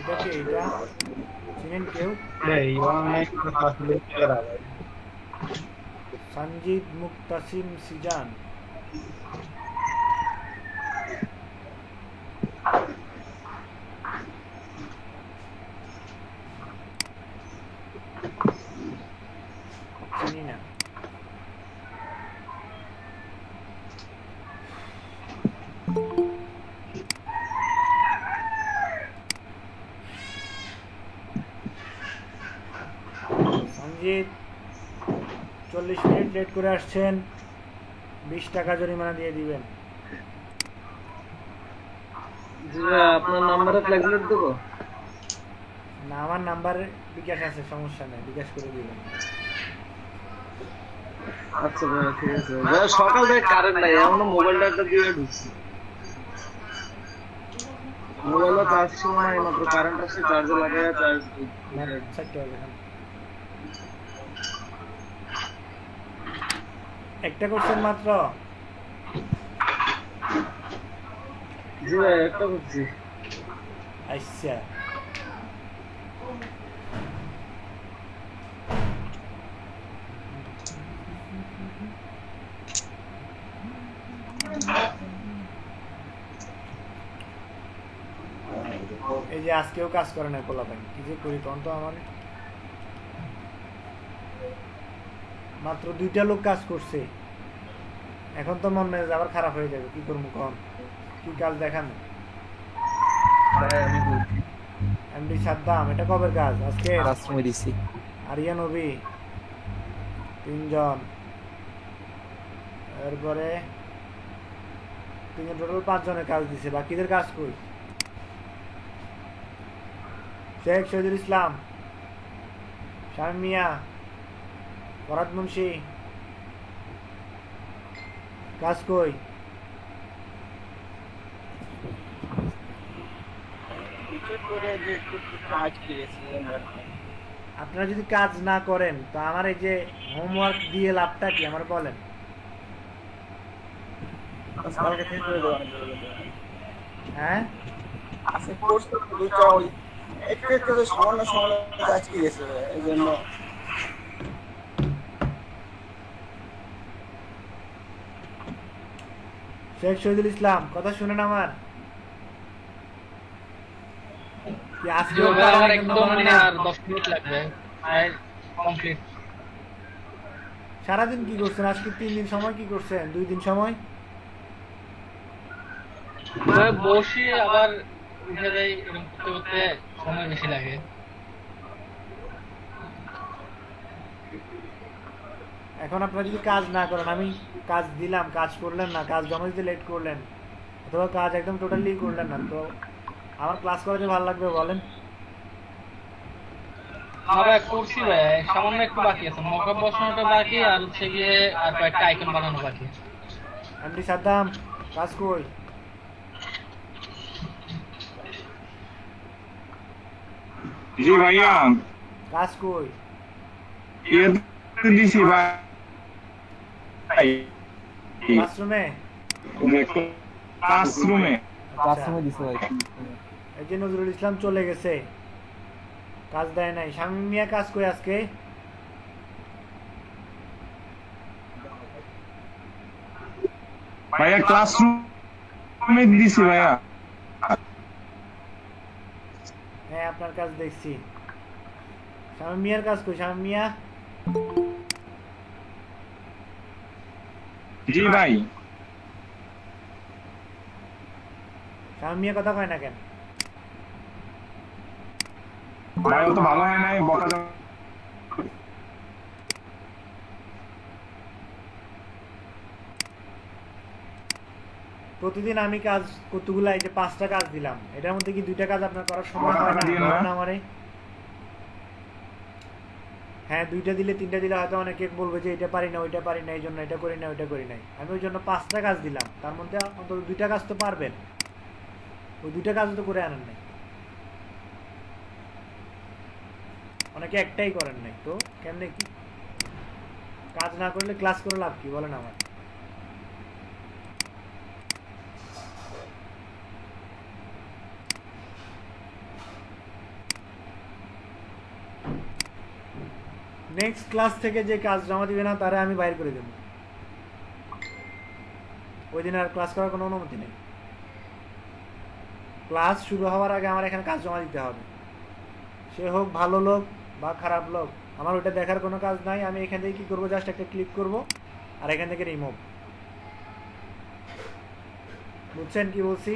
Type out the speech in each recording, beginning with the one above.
এটা কে? এটা চিনেন কেউ? সঞ্জিত মুক্তাসিম সিজান। চিনি না। সঞ্জিত 40 মিনিট লেট করে আসছেন, 20 টাকা জরিমানা দিয়ে দিবেন। আপনার নাম্বারে ফ্ল্যাগলেট দেবো? না, আমার নাম্বারে বিকাশ আছে, সমস্যা নেই, বিকাশ করে দিবেন। আচ্ছা ভাই, ঠিক আছে ভাই। সকাল থেকে কারেন্ট নাই, এখনো মোবাইলটা একটা দিয়ে ঢুকছি। মোবাইলটা চার্জ ছিল না, এইমাত্র কারেন্ট আসছে, চার্জে লাগাইয়া চার্জ দিই। একটা করছেন মাত্র? জি ভাই, একটা করছি। আচ্ছা, এই যে আজকেও কাজ করে না পোলাপাইন, কি যে করি তখন তো আমার। মাত্র 2টা লোক কাজ করছে, এখন তো মন মেজাজ আবার খারাপ হয়ে যাবে। কি করবো কন? কি কাজ দেখান? এমডি সাদ্দাম, এটা কবের কাজ? আজকে আরিয়া নবী 3 জন, এরপরে 3 টোটাল 5 জনের কাজ দিছে। বাকিদের কাজ কই? শেখ শহীদুল ইসলাম, শামীম মিয়া, ফরাদ মুন্সি, কাজ কই? আপনারা যদি কাজ না করেন তো আমার এই যে হোমওয়ার্ক দিয়ে লাভটা কি আমার বলেন? হ্যাঁ, শেখ শহীদুল ইসলাম, কথা শুনেন আমার। কি আজকে আমার একদম মানে আর 10 মিনিট লাগবে কমপ্লিট। সারাদিন কি করছেন? আজকে 3 দিন সময় কি করছেন? 2 দিন সময় বসি আবার উঠে যাই, এরকম করতে করতে সময় বেশি লাগে। এখন আপনারা যদি কাজ না করেন, আমি কাজ দিলাম, কাজ করলেন না, কাজ জমা দিতে লেট করলেন, অথবা কাজ একদম টোটালি করলেন না, তো আমার ক্লাস করাতে ভালো লাগবে বলেন? আমরা করছি ভাই, সামান্য একটু বাকি আছে, মকআপ বসানোটা বাকি, আর হচ্ছে গিয়ে আর কয়েকটা আইকন বানানো বাকি। এমডি সাদ্দাম, কাজ কই? জি ভাইয়া, কাজ কই? ইয়ে দিছি ভাই, ক্লাসরুমে? ক্লাসরুমে। এই যে নজরুল ইসলাম চলে গেছে, কাজ দেয় নাই। শামীম মিয়া, কাজ কই আজকে? ভাইয়া ক্লাসরুমে দিছি ভাইয়া। হ্যাঁ, আপনার কাজ দেখছি। শামীম মিয়ার কাজ কই? শামীম মিয়া, জি ভাই। শামীম মিয়া কথা কয় না কেন? ভাই ও তো ভালো হয় নাই, বকা যাবে। প্রতিদিন আমি কাজ কতগুলা, এই যে 5টা কাজ দিলাম, এটার মধ্যে কি 2টা কাজ আপনার করার সময় হয় না? বলেন আমারে। হ্যাঁ, 2টা দিলে 3টা দিলে হয়তো অনেকে বলবে যে এটা পারি না, ওইটা পারি না, এই জন্য এটা করি না, ওইটা করি নাই। আমি ওই জন্য 5টা কাজ দিলাম, তার মধ্যে অন্তত 2টা কাজ তো পারবেন। ওই 2টা কাজ তো করে আনেন নাই, অনেকে একটাই করেন নাই। তো কেমনে কি? কাজ না করলে ক্লাস করে লাভ কি বলেন আমার? নেক্সট ক্লাস থেকে যে কাজ জমা দিবে না তারা আমি বাইর করে দেব। ওই দিন আর ক্লাস করার কোনো অনুমতি নেই। ক্লাস শুরু হওয়ার আগে আমার এখানে কাজ জমা দিতে হবে, সে হোক ভালো লোক বা খারাপ লোক, আমার ওইটা দেখার কোনো কাজ নাই। আমি এখান থেকে কী করবো, জাস্ট একটা ক্লিক করব আর এখান থেকে রিমুভ। বুঝছেন কি বলছি?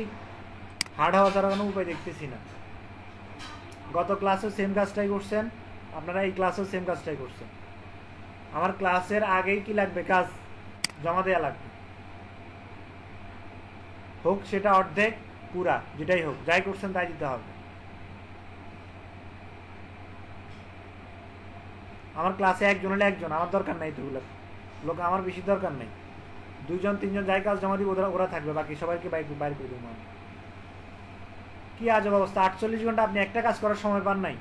হার্ড হওয়া ছাড়া কোনো উপায় দেখতেছি না। গত ক্লাসেও সেম কাজটাই করছেন আপনারা, এই ক্লাসেও সেম কাজটাই করছেন। আমার ক্লাসের আগেই কি লাগবে, কাজ জমা দেওয়া লাগবে, হোক সেটা অর্ধেক পুরা, যেটাই হোক, যাই করছেন তাই দিতে হবে। আমার ক্লাসে একজন হলে একজন, আমার দরকার নাই তোগুলো লোক, আমার বেশি দরকার নেই। 2 জন 3 জন যাই কাজ জমা দিব ওরা থাকবে, বাকি সবাইকে বাইর করে দেবো আমি। কি আজব অবস্থা, 48 ঘন্টা আপনি একটা কাজ করার সময় পান নাই।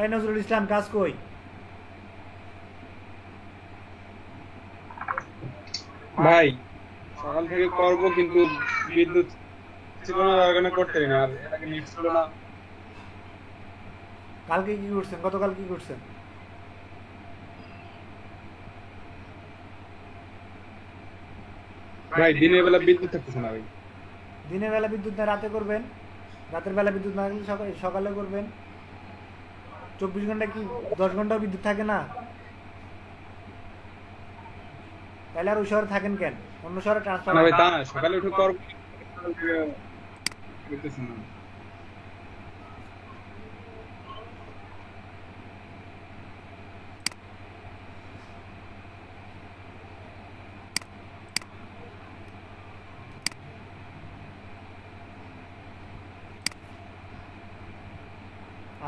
এই নজরুল ইসলাম, কাজ কই? ভাই সকাল থেকে করব কিন্তু বিদ্যুৎ ছিল না, তার কারণে করতে পারি না। আর এটাকে নেট ছিল না। কালকে কি করছেন, গতকাল কি করছেন? ভাই দিনের বেলা বিদ্যুৎ থাকতেছে না ভাই। দিনের বেলা বিদ্যুৎ না, রাতে করবেন। রাতের বেলা বিদ্যুৎ না থাকলে সকালে করবেন। 24 ঘন্টা কি 10 ঘন্টাও বিদ্যুৎ থাকে না? তাহলে আর ওই শহরে থাকেন কেন? অন্য শহরে ট্রান্সফার না ভাই তা না, সকালে উঠে করব, সকাল থেকে করতেছি না।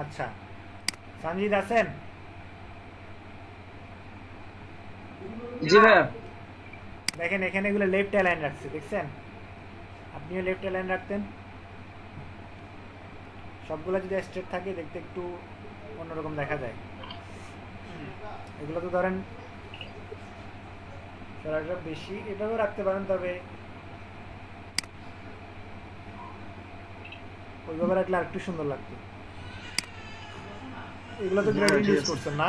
আচ্ছা, সঞ্জিত আছেন? জি ভাইয়া। দেখেন এখানে এগুলো লেফট অ্যালাইন রাখছে, দেখছেন? আপনিও লেফট অ্যালাইন রাখতেন। সবগুলো যদি স্ট্রেট থাকে দেখতে একটু অন্যরকম দেখা যায়। এগুলো তো ধরেন এটা বেশি, এটাও রাখতে পারেন, তবে ওইভাবে রাখলে আর একটু সুন্দর লাগতো। এগুলো তো গ্রেডিয়েন্ট ইউজ করছেন না?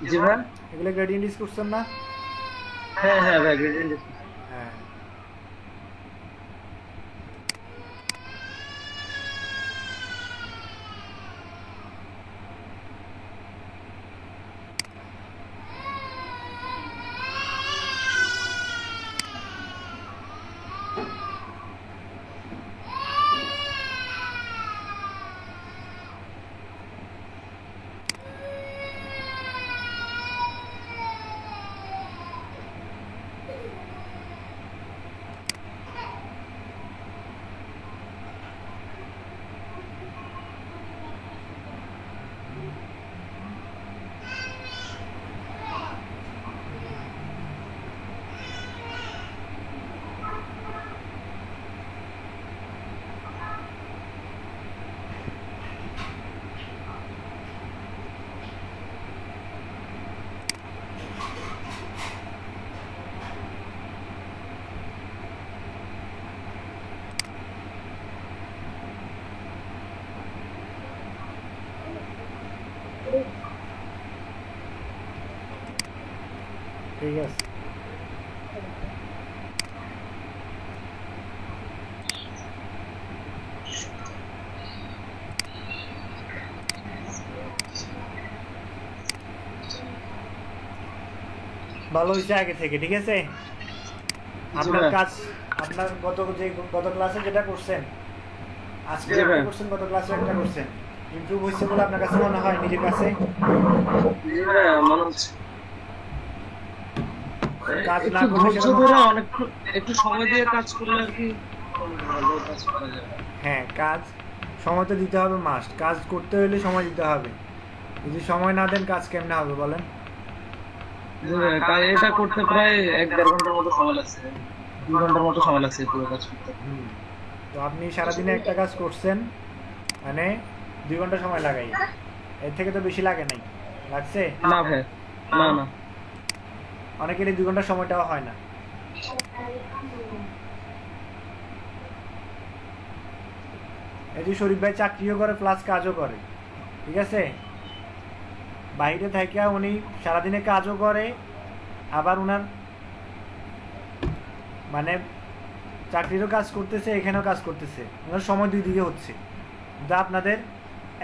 জি ভাই। এগুলো গ্রেডিয়েন্ট ইউজ করছেন না? হ্যাঁ হ্যাঁ ভাই, গ্রেডিয়েন্ট। হ্যাঁ। ঠিক আছে। ভালো হয়েছে আগে থেকে, ঠিক আছে। আপনার কাজ, আপনার গত ক্লাসে যেটা করছেন, আজকে একটা করছেন, গত ক্লাসে একটা করছেন, ইমপ্রুভ হয়েছে বলে আপনার কাছে মনে হয় নিজের কাছে? কাজ না করলে একটু সময় দিয়ে কাজ করলে আর কি ভালো কাজ করা যাবে। হ্যাঁ, কাজ সময় তো দিতে হবে, মাস্ট। কাজ করতে হলে সময় দিতে হবে, যদি সময় না দেন কাজ কেমনে হবে বলেন? এটা করতে প্রায় 1-1.5 ঘন্টার মতো সময় লাগছে, 2 ঘন্টার মতো সময় লাগছে পুরো কাজ করতে। তো আপনি সারাদিনে একটা কাজ করছেন, মানে 2 ঘন্টা সময় লাগাই, এর থেকে তো বেশি লাগে নাই, লাগছে? না ভাই, না না, অনেকের এই 2 ঘন্টা সময়টাও হয় না। এই যে শরীফ ভাই চাকরিও করে প্লাস কাজও করে, ঠিক আছে? বাইরে থেকে উনি সারাদিনে কাজও করে, আবার উনার মানে চাকরিরও কাজ করতেছে, এখানেও কাজ করতেছে, ওনার সময় দুই দিকে হচ্ছে। যা আপনাদের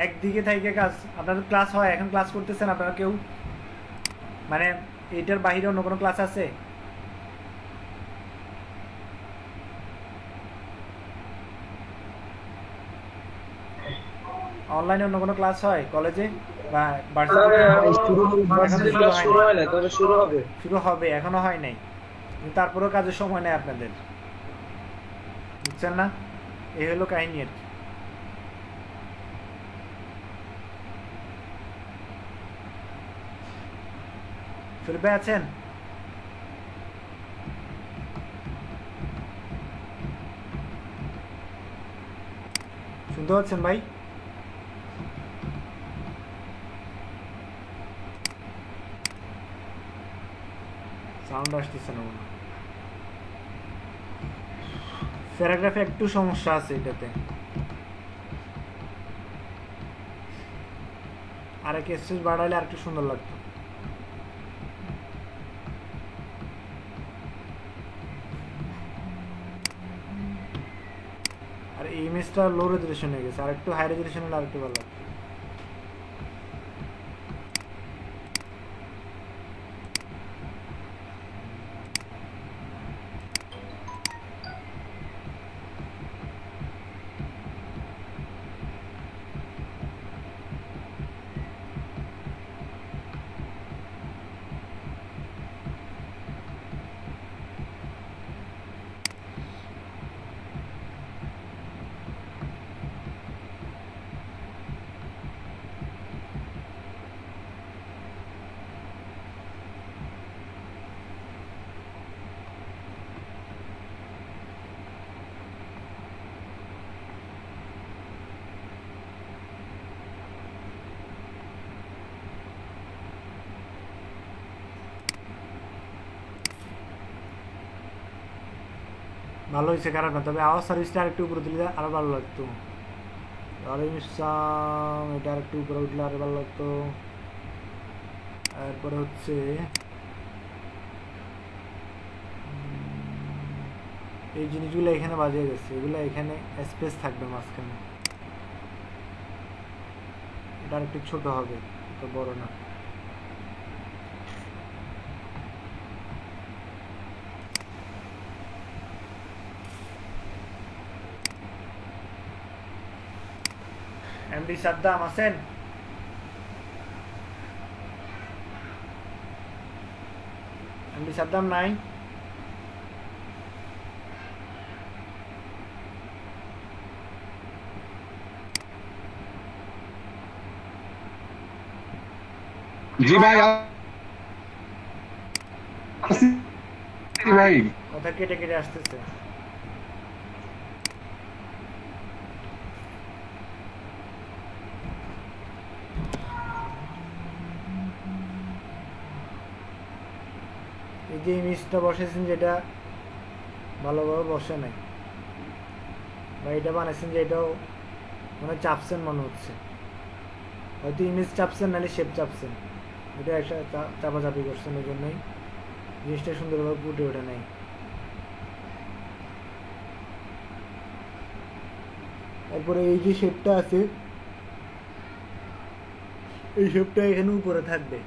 একদিকে থেকে কাজ, আপনাদের ক্লাস হয়, এখন ক্লাস করতেছেন আপনারা কেউ, মানে এইটার বাইরে অন্য কোনো ক্লাস আছে? অনলাইনে অন্য কোনো ক্লাস হয় কলেজে বা শুরু হবে, এখনো হয় নাই, কিন্তু তারপরেও কাজের সময় নেই আপনাদের, বুঝছেন না? এই হলো কাহিনী আর কি। শরীফ ভাই আছেন? শুনতে পাচ্ছেন ভাই? সাউন্ড আসতেছে না মনে হয়। প্যারাগ্রাফে একটু সমস্যা আছে এটাতে, আর এক স্পেস বাড়াইলে আর একটু সুন্দর লাগতো। আর এই ইমেজটা লো রেজুলেশন হয়ে গেছে, আর একটু হাই রেজুলেশন হলে আর একটু ভালো লাগতো। ভালো হয়েছে, খারাপ না, তবে আওয়াজ সার্ভিসটা আরেকটু উপরে দিলে আরো ভালো লাগতো। এটা আরেকটু উপরে উঠলে আরো ভালো লাগতো। তারপরে হচ্ছে এই জিনিসগুলো এখানে বাজিয়ে গেছে, এগুলো এখানে স্পেস থাকবে মাঝখানে, এটা আরেকটু ছোট হবে, তো বড় না। এমডি সাদ্দাম আছেন? এমডি সাদ্দাম নাই? জি ভাই ভাই কথা কেটে কেটে আসতেছে। এই যে ইমেজটা বসেছেন যেটা ভালোভাবে বসে নাই, বা এটা বানাইছেন যে এটাও মানে চাপছেন মনে হচ্ছে, হয়তো ইমেজ চাপছেন নাহলে শেপ চাপছেন, এটা একটা চাপাচাপি করছেন, ওই জন্যই জিনিসটা সুন্দরভাবে ফুটে ওঠে নাই। তারপরে এই যে শেপটা আছে, এই শেপটা এখানে উপরে থাকবে,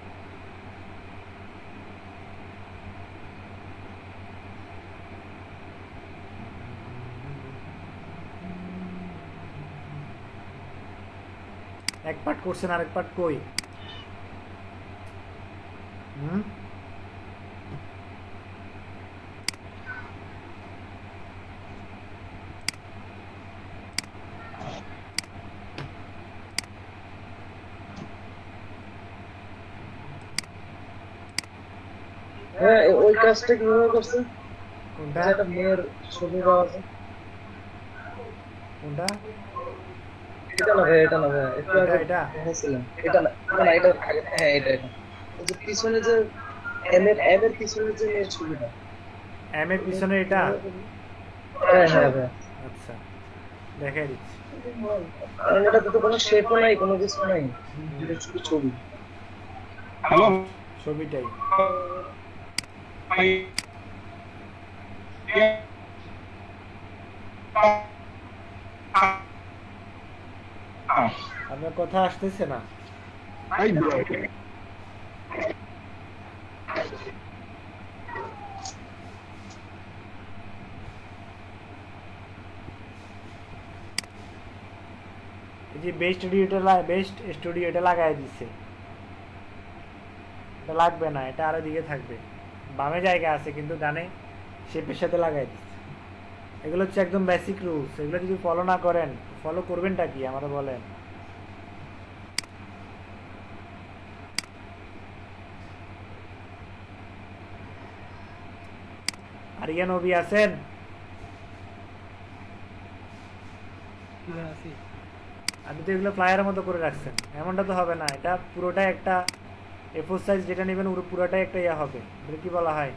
এক পার্ট করছেন আরেক পার্ট কই? হ্যাঁ ওই কাজটা কিভাবে করছে? কোনটা একটা মেয়ের ছবি দেওয়া আছে। কোনটা? এটা না ভাই, এটা না ভাই, একটু আগে এটা দেখাইছিলাম। এটা না, এটা না, এটা হ্যাঁ এটা এটা। ওই যে পিছনে যে এম এর পিছনে যে মেয়ের ছবিটা, এম এর পিছনে এটা হ্যাঁ হ্যাঁ ভাই, আচ্ছা দেখাই দিচ্ছি। কারণ এটাতে তো কোনো শেপও নাই, কোনো কিছু নাই, এটা শুধু ছবি। হ্যালো ছবিটাই আপনার কথা আসতেছে না। এই যে বেস্ট স্টুডিও এটা লাগাই দিচ্ছে, এটা লাগবে না, এটা আরো দিকে থাকবে, বামে জায়গা আছে কিন্তু ডানে শেপের সাথে লাগাই দিচ্ছে। এগুলো হচ্ছে একদম বেসিক রুলস, এগুলো যদি ফলো না করেন, ফলো করবেনটা কি আমাদের বলেন। আরিয়ান নবী আছেন? আপনি তো এগুলো ফ্লায়ারের মতো করে রাখছেন, এমনটা তো হবে না, এটা পুরোটাই একটা এ4 সাইজ যেটা নেবেন পুরোটাই একটা ইয়া হবে, এটা কি বলা হয়,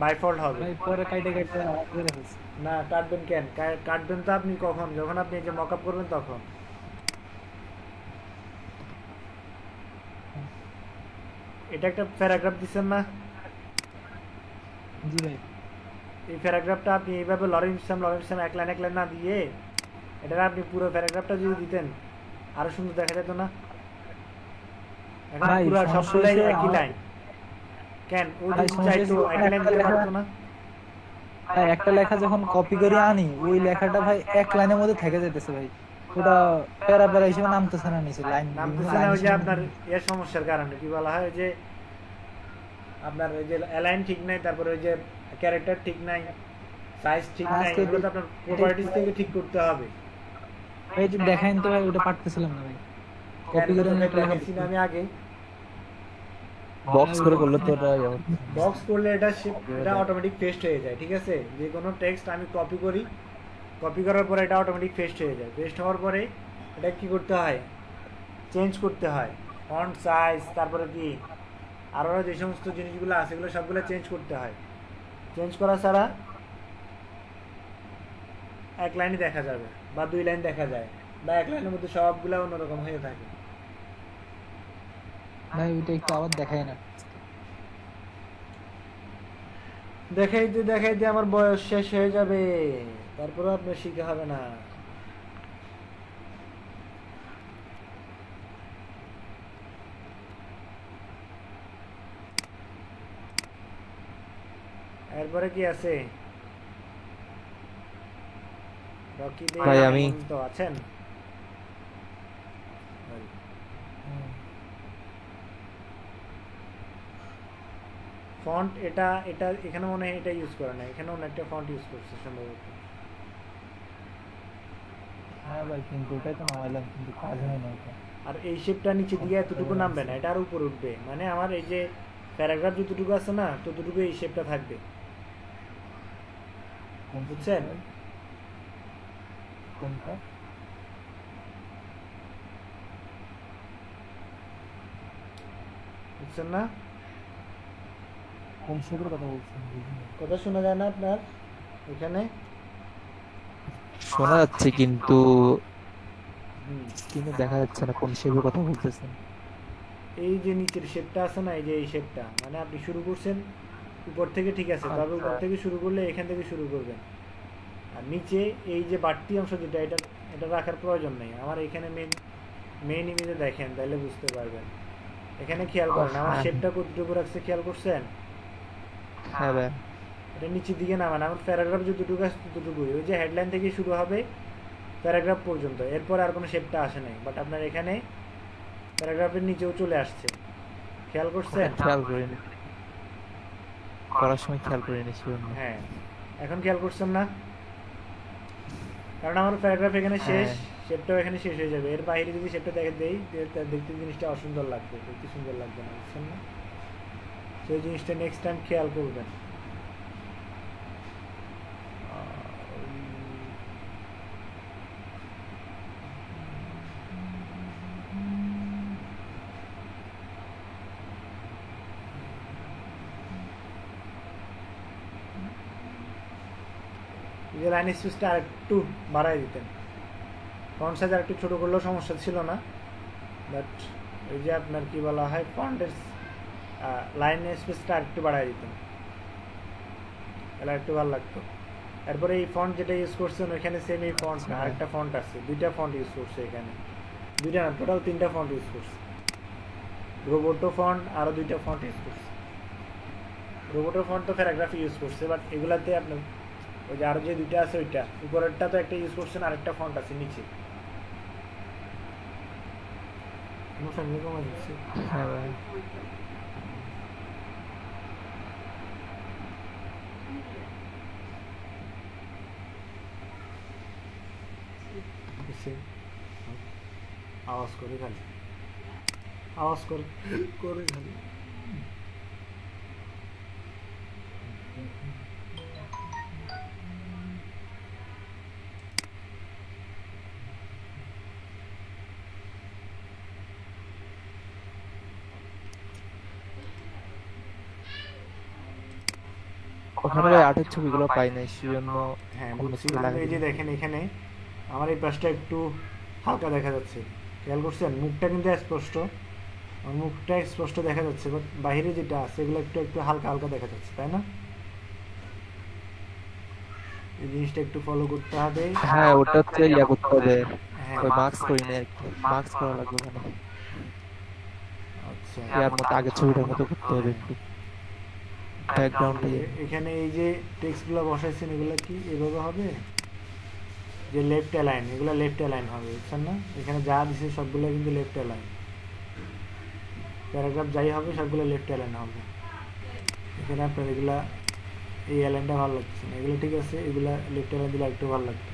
বাইফল্ট হবে। না কাটবেন কেন, কাটবেন তো আপনি কখন, যখন আপনি এই যে মকআপ করবেন তখন। এটা একটা প্যারাগ্রাফ দিচ্ছেন না, এই প্যারাগ্রাফটা আপনি এইভাবে লরেন্স সাম এক লাইন না দিয়ে এটা আপনি পুরো প্যারাগ্রাফটা যদি দিতেন আরো সুন্দর দেখা যেত না। এখন পুরো সবগুলাই একই লাইন, কেন ওই যে চাইতো একই লাইন দিতে পারতো না? ভাই একটা লেখা যখন কপি করে আনি ওই লেখাটা ভাই এক লাইনের মধ্যে থেকে যাইতেছে ভাই, ওটা প্যারা প্যারা হিসেবে নামতেছে না নিচে লাইন নামতেছে না, ওই যে আপনার এর সমস্যার কারণে কি বলা হয়, ওই যে আপনার ওই যে অ্যালাইন ঠিক নাই, তারপরে ওই যে ক্যারেক্টার ঠিক নাই, সাইজ ঠিক নাই, এগুলো তো আপনার প্রপার্টিজ থেকে ঠিক করতে হবে। এই যে দেখাইন তো ভাই ওটা পারতেছিলাম না ভাই, কপি করে আমি একটা লেখা আমি আগে বক্স করে করলে তো এটা বক্স করলে এটা অটোমেটিক পেস্ট হয়ে যায়, ঠিক আছে? যে কোনো টেক্সট আমি কপি করি, কপি করার পরে এটা অটোমেটিক পেস্ট হয়ে যায়, পেস্ট হওয়ার পরে এটা কি করতে হয়, চেঞ্জ করতে হয়, ফন্ট সাইজ, তারপরে কি আরও যে সমস্ত জিনিসগুলো আছে এগুলো সবগুলো চেঞ্জ করতে হয়। চেঞ্জ করা ছাড়া এক লাইনই দেখা যাবে বা দুই লাইন দেখা যায়, বা এক লাইনের মধ্যে সবগুলো অন্যরকম হয়ে থাকে। ভাই ওইটা একটু আবার দেখাই না, দেখাইতে দেখাইতে আমার বয়স শেষ হয়ে যাবে, তারপরে আপনার শিখা হবে না। এরপরে কি আছে? রকি ভাই, আমি তো আছেন? ফন্ট এটা এটা এখানে মনে হয় এটা ইউজ করে না, এখানে অন্য একটা ফন্ট ইউজ করছে সম্ভবত। হ্যাঁ ভাই কিন্তু ওটাই তো নামাইলাম কিন্তু কাজ হয় না ওটা। আর এই শেপটা নিচে দিয়ে এতটুকু নামবে না, এটা আর উপরে উঠবে, মানে আমার এই যে প্যারাগ্রাফ যতটুকু আছে না ততটুকু এই শেপটা থাকবে, বুঝছেন? কোনটা বুঝছেন না? কোন শেপের কথা বলছেন? কথা শোনা যায় না আপনার এখানে? শোনা যাচ্ছে কিন্তু হুম, স্ক্রিনে দেখা যাচ্ছে না কোন শেপের কথা বলতেছেন। এই যে নিচের শেপটা আছে না, এই যে এই শেপটা, মানে আপনি শুরু করছেন উপর থেকে, ঠিক আছে, তবে উপর থেকে শুরু করলে এখান থেকে শুরু করবেন, আর নিচে এই যে বাড়তি অংশ যেটা এটা এটা রাখার প্রয়োজন নেই। আমার এখানে মেইন ইমেজে দেখেন তাহলে বুঝতে পারবেন। এখানে খেয়াল করেন আমার শেপটা কতটুকু রাখছে, খেয়াল করছেন? হ্যাঁ ভাই, এটা নিচের দিকে নামান, আমার প্যারাগ্রাফ যতটুকু আছে ততটুকুই, ওই যে হেডলাইন থেকে শুরু হবে প্যারাগ্রাফ পর্যন্ত, এরপর আর কোনো শেপটা আসে নাই, বাট আপনার এখানে প্যারাগ্রাফের নিচেও চলে আসছে, খেয়াল করছেন? খেয়াল করিনি, করার সময় খেয়াল করিনি সেজন্য। হ্যাঁ, এখন খেয়াল করছেন না? কারণ আমার প্যারাগ্রাফ এখানে শেষ, শেপটাও এখানে শেষ হয়ে যাবে, এর বাইরে যদি শেপটা দেখে দেই দেখতে জিনিসটা অসুন্দর লাগবে, দেখতে সুন্দর লাগবে না, বুঝছেন না? সেই জিনিসটা নেক্সট টাইম খেয়াল করবেন। যে লাইন স্পেসটা আর একটু বাড়াই দিতেন, ফন্ট সাইজ আর একটু ছোটো করলেও সমস্যা ছিল না, বাট ওই যে আপনার কি বলা হয় ফন্টের লাইন স্পেসটা আর একটু বাড়াই দিতেন, তাহলে একটু ভালো লাগতো। এরপরে এই ফন্ট যেটা ইউজ করছেন ওইখানে সেম এই ফন্ট না, আরেকটা ফন্ট আছে, দুইটা ফন্ট ইউজ করছে এখানে, দুইটা না টোটাল 3টা ফন্ট ইউজ করছে। রোবোটো ফন্ট আরও 2টা ফন্ট ইউজ করছে। রোবোটো ফন্ট তো প্যারাগ্রাফি ইউজ করছে, বাট এগুলাতে আপনার ওই যে আরও যে 2টা আছে ওইটা উপরেরটা তো একটা ইউজ করছেন, আরেকটা ফন্ট আছে নিচে। হ্যাঁ ভাই আওয়াজ করে খালি, আওয়াজ করে করে খালি। ওখানে ভাই আর্টের ছবিগুলো পাই নাই সেজন্য হ্যাঁ অন্য বলছি, ছবি কিন্তু লাগিয়ে এই যে দিই। দেখেন এখানে আমার এই পাশটা একটু হালকা দেখা যাচ্ছে, খেয়াল করছেন? মুখটা কিন্তু স্পষ্ট, আমার মুখটা স্পষ্ট দেখা যাচ্ছে, বাট বাইরে যেটা আছে এগুলো একটু একটু হালকা হালকা দেখা যাচ্ছে, তাই না? এই জিনিসটা একটু ফলো করতে হবে। হ্যাঁ ওটা হচ্ছে ইয়া করতে হবে, হ্যাঁ ওই মার্কস করি না আর কি, মার্কস করা লাগবে ওখানে, আচ্ছা, ইয়ার মতো আগের ছবিটার মতো করতে হবে একটু ব্যাকগ্রাউন্ড দিয়ে। এখানে এই যে টেক্সটগুলো বসাইছেন এগুলো কি এভাবে হবে যে লেফট অ্যালাইন, এগুলো লেফট অ্যালাইন হবে, বুঝছেন না? এখানে যা দিছে সবগুলো কিন্তু লেফট অ্যালাইন, প্যারাগ্রাফ যাই হবে সবগুলো লেফট অ্যালাইন হবে। এখানে আপনার এগুলা এই অ্যালাইনটা ভালো লাগছে না, এগুলো ঠিক আছে, এগুলা লেফট অ্যালাইন দিলে একটু ভালো লাগতো।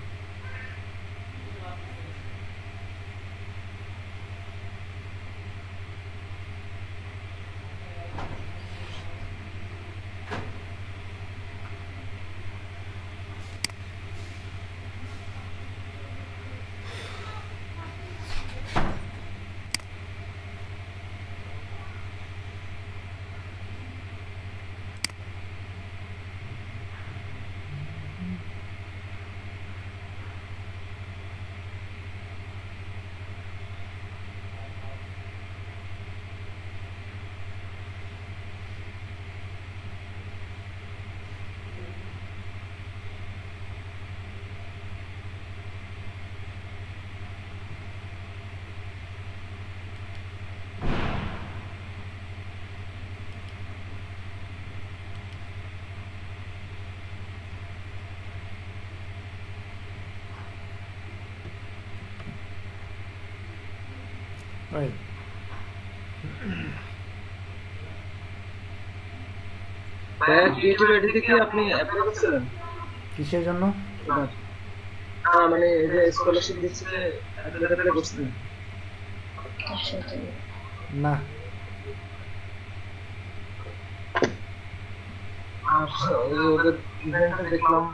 Right. ভাইয়া ক্রিয়েটিভ এডিটে কি আপনি অ্যাপ্লাই করছিলেন? কিসের জন্য? এবার মানে এই যে স্কলারশিপ দিচ্ছে যে অ্যাপ্লাই করছিলেন? না, আচ্ছা, ওই যে ওদের ইভেন্টে দেখলাম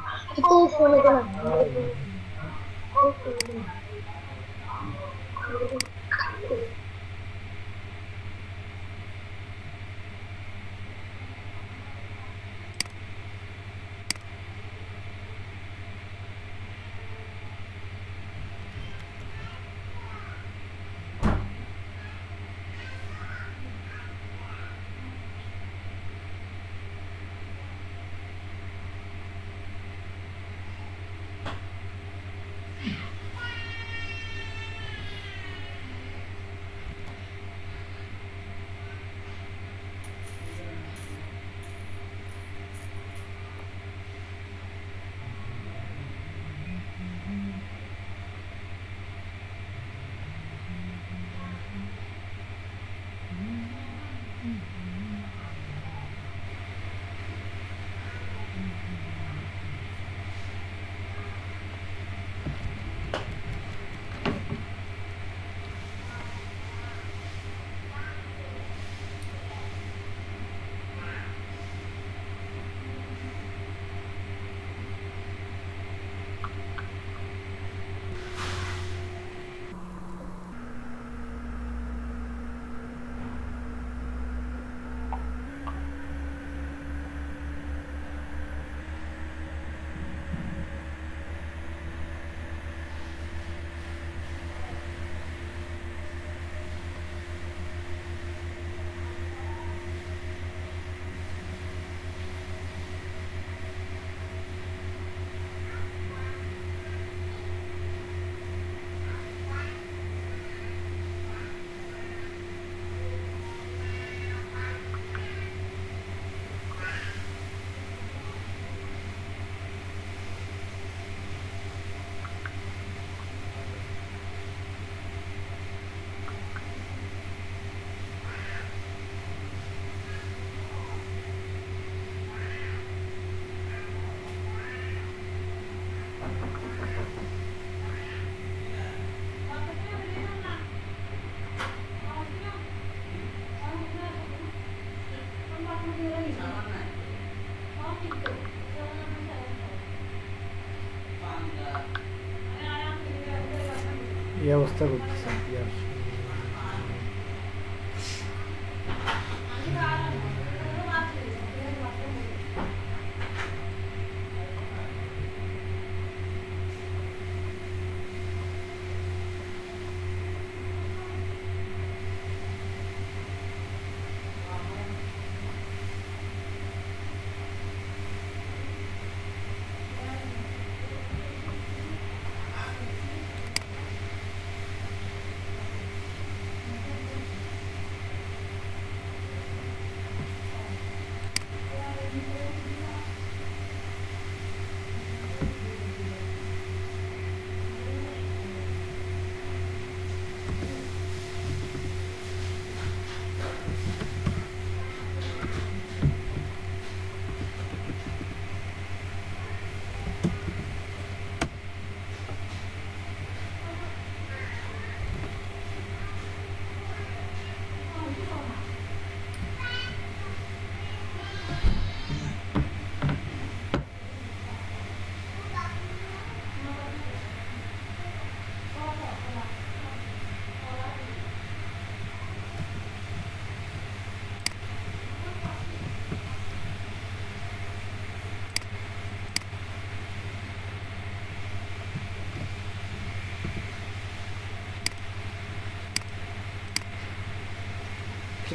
এই অবস্থা করতেছে ইয়ার।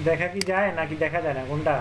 দেখা কি যায় নাকি দেখা যায় না কোনটা?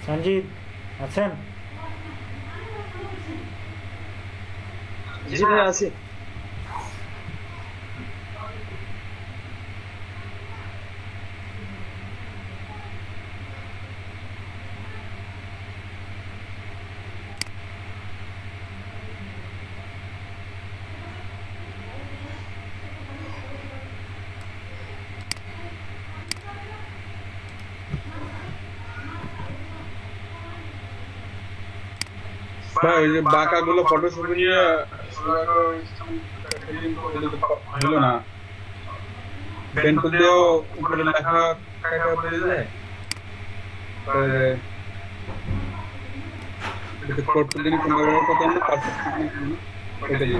সঞ্জিত আছেন? জি ভাই আছি। ভাই ওই যে বাঁকা গুলো ফটোশপ নিয়ে হলো না, পেন্টুল দিয়েও উপরে লেখা কাটা পড়ে যায়, করতে দিন কোনো কথা আমরা পারফেক্ট ওইটাই।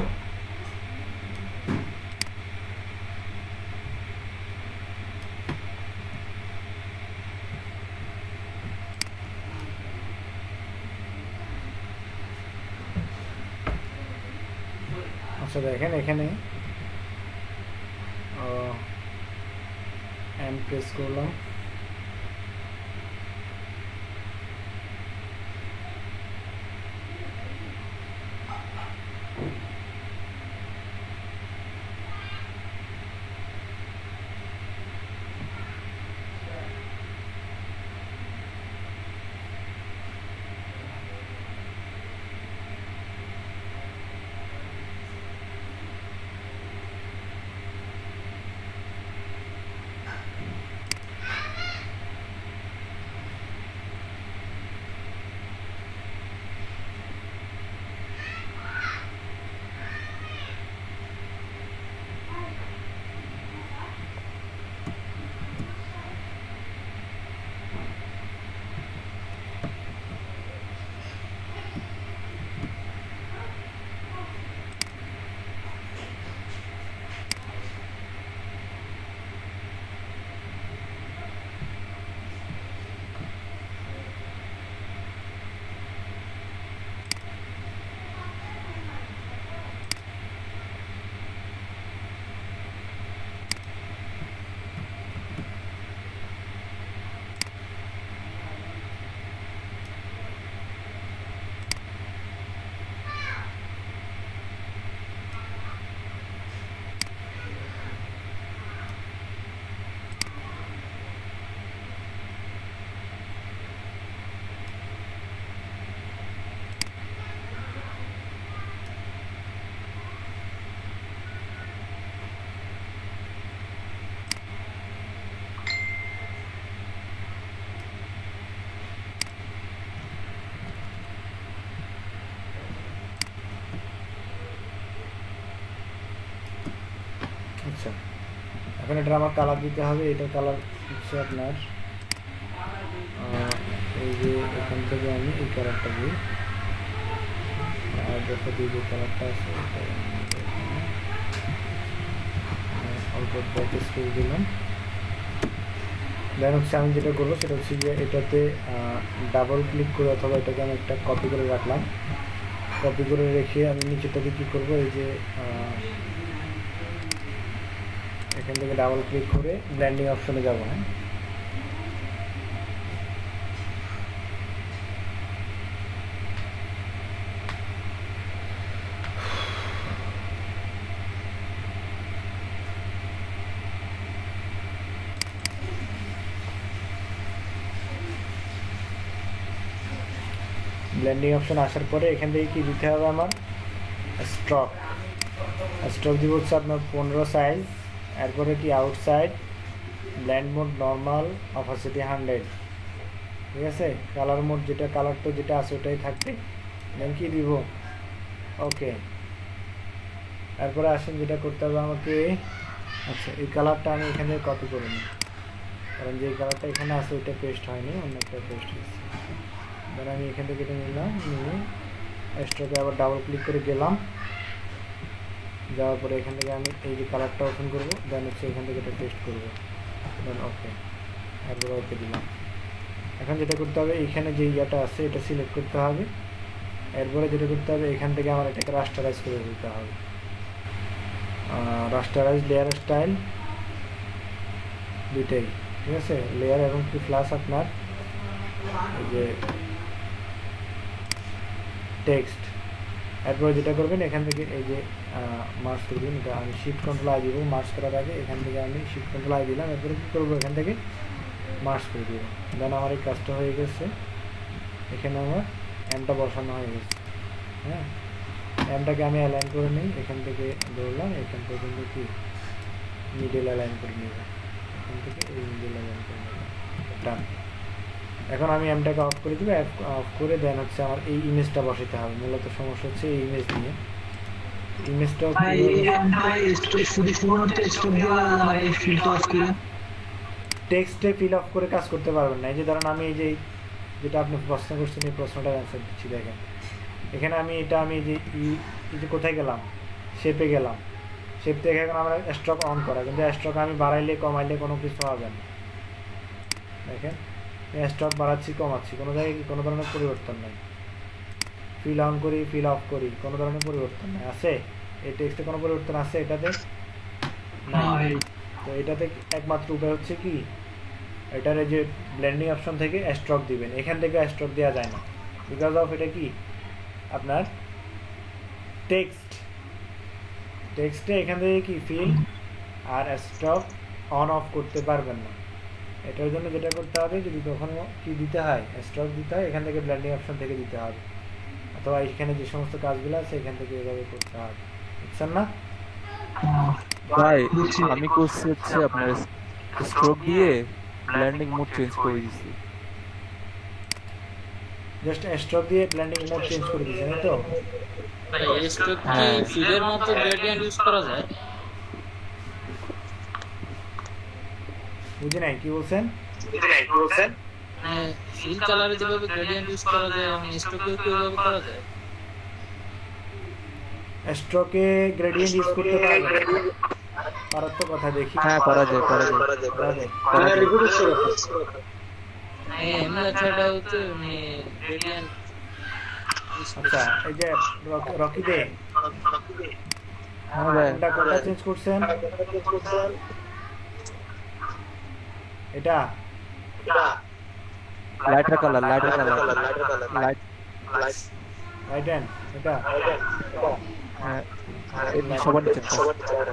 আচ্ছা দেখেন এখানে এন্ড প্রেস করলাম, আচ্ছা, এখন এটা আমার কালার দিতে হবে। এটার কালার হচ্ছে আপনার এই যে এখান থেকে আমি এই কালারটা দিই, আর দেখা দিই যে কালারটা আছে এটা এখানে অল্প ব্যাকে স্কেচ দিলাম। দেন হচ্ছে আমি যেটা করবো সেটা হচ্ছে যে এটাতে ডাবল ক্লিক করে অথবা এটাকে আমি একটা কপি করে রাখলাম। কপি করে রেখে আমি নিচেটাতে কী করবো, এই যে এখান থেকে ডাবল ক্লিক করে ব্লেন্ডিং অপশনে যাবো। হ্যাঁ, ব্লেন্ডিং অপশন আসার পরে এখান থেকে কি দিতে হবে, আমার স্ট্রোক। স্ট্রোক দিব হচ্ছে আপনার 15 সাইজ। এরপরে কি outside, blend mode normal, opacity 100। ঠিক আছে, কালার মোড যেটা কালারটা যেটা আছে ওটাই থাকবে। দেন কি দিব, ওকে। এরপরে আসেন যেটা করতে হবে আমাকে, আচ্ছা এই কালারটা আমি এখানে কপি করে নিই, কারণ যে কালারটা এখানে আছে ওইটা পেস্ট হয়নি, অন্য একটা পেস্ট হয়েছে। ধর আমি এখান থেকে এটা নিলাম, নিয়ে স্ট্রোকে আবার ডাবল ক্লিক করে গেলাম। যাওয়ার পরে এখান থেকে আমি এই যে কালারটা ওপেন করবো, দেন হচ্ছে এখান থেকে এটা পেস্ট করবো, দেন ওকে। এরপরে ওকে দিলাম। এখন যেটা করতে হবে, এইখানে যে ইয়াটা আছে এটা সিলেক্ট করতে হবে। এরপরে যেটা করতে হবে, এখান থেকে আমার এটাকে রাস্টারাইজ করে দিতে হবে। রাস্টারাইজ, লেয়ার স্টাইল দুইটাই, ঠিক আছে। লেয়ার এবং কি প্লাস আপনার এই যে টেক্সট। এরপরে যেটা করবেন, এখান থেকে এই যে মার্চ করবেন, এটা আমি শিফট কন্ট্রোল আই দিব। মার্চ করার আগে এখান থেকে আমি শিফট কন্ট্রোল আই দিলাম। এরপরে কী করবো, এখান থেকে মার্চ করে দিব। দেন আমার এই কাজটা হয়ে গেছে। এখানে আমার এমটা বসানো হয়ে গেছে। হ্যাঁ, এমটাকে আমি অ্যালাইন করে নিই। এখান থেকে ধরলাম এখান পর্যন্ত কি মিডল অ্যালাইন করে নিব, এখান থেকে এই মিডল অ্যালাইন করে নিব, ডান। এখন আমি এমটাকে অফ করে দিব। অফ করে দেন হচ্ছে আমার এই ইমেজটা বসাতে হবে। মূলত সমস্যা হচ্ছে এই ইমেজ নিয়ে। ইমেজটাও টেক্সটে ফিল অফ করে কাজ করতে পারবেন না। এই যে ধরেন আমি এই যে যেটা আপনি প্রশ্ন করছেন এই প্রশ্নটার অ্যান্সার দিচ্ছি। দেখেন এখানে আমি এটা আমি এই যে কোথায় গেলাম, শেপে গেলাম। শেপ থেকে এখন আমরা স্ট্রোক অন করা, কিন্তু স্ট্রোক আমি বাড়াইলে কমাইলে কোনো কিছু হবে না। দেখেন স্ট্রোক বাড়াচ্ছি কমাচ্ছি, কোনো জায়গায় কোনো ধরনের পরিবর্তন নেই। ফিল অন করি ফিল অফ করি, কোনো ধরনের পরিবর্তন নেই। আছে এই টেক্সটে কোনো পরিবর্তন আছে এটাতে না। তো এটাতে একমাত্র উপায় হচ্ছে কি, এটার এই যে ব্লেন্ডিং অপশন থেকে স্ট্রোক দিবেন। এখান থেকে স্ট্রোক দেওয়া যায় না, বিকজ অফ এটা কি আপনার টেক্সটে এখান থেকে কি ফিল আর স্ট্রোক অন অফ করতে পারবেন না। এটার জন্য যেটা করতে হবে, যদি কখনো কি দিতে হয় স্ট্রোক দিতে হয়, এখান থেকে ব্লেন্ডিং অপশন থেকে দিতে হবে, অথবা এখানে যে সমস্ত কাজগুলো আছে এখান থেকে এভাবে করতে হবে। বুঝছেন না ভাই? আমি করছি হচ্ছে আপনার স্ট্রোক দিয়ে ব্লেন্ডিং মোড চেঞ্জ করে দিয়েছি। জাস্ট স্ট্রোক দিয়ে ব্লেন্ডিং মোড চেঞ্জ করে দিয়েছেন তো? ভাই স্ট্রোক কি ফিলের মতো গ্রেডিয়েন্ট ইউজ করা যায়? বুঝি নাই, কি বলছেন? মানে ফিল কালারে যেভাবে গ্রেডিয়েন্ট ইউজ করা যায়, স্ট্রোকে কি ওইভাবে করা যায়? স্ট্রোকে গ্রেডিয়েন্ট ইউজ করতে পারবেন? পারার তো কথা, দেখি। হ্যাঁ, করা যায়। এমনি একটা হচ্ছে গ্রেডিয়েন্ট। আচ্ছা, এই যে রকি দে হ্যাঁ ভাই, কোনটা চেঞ্জ করছেন? এটা lighter colour light right hand, এটা হ্যাঁ, এটা সবার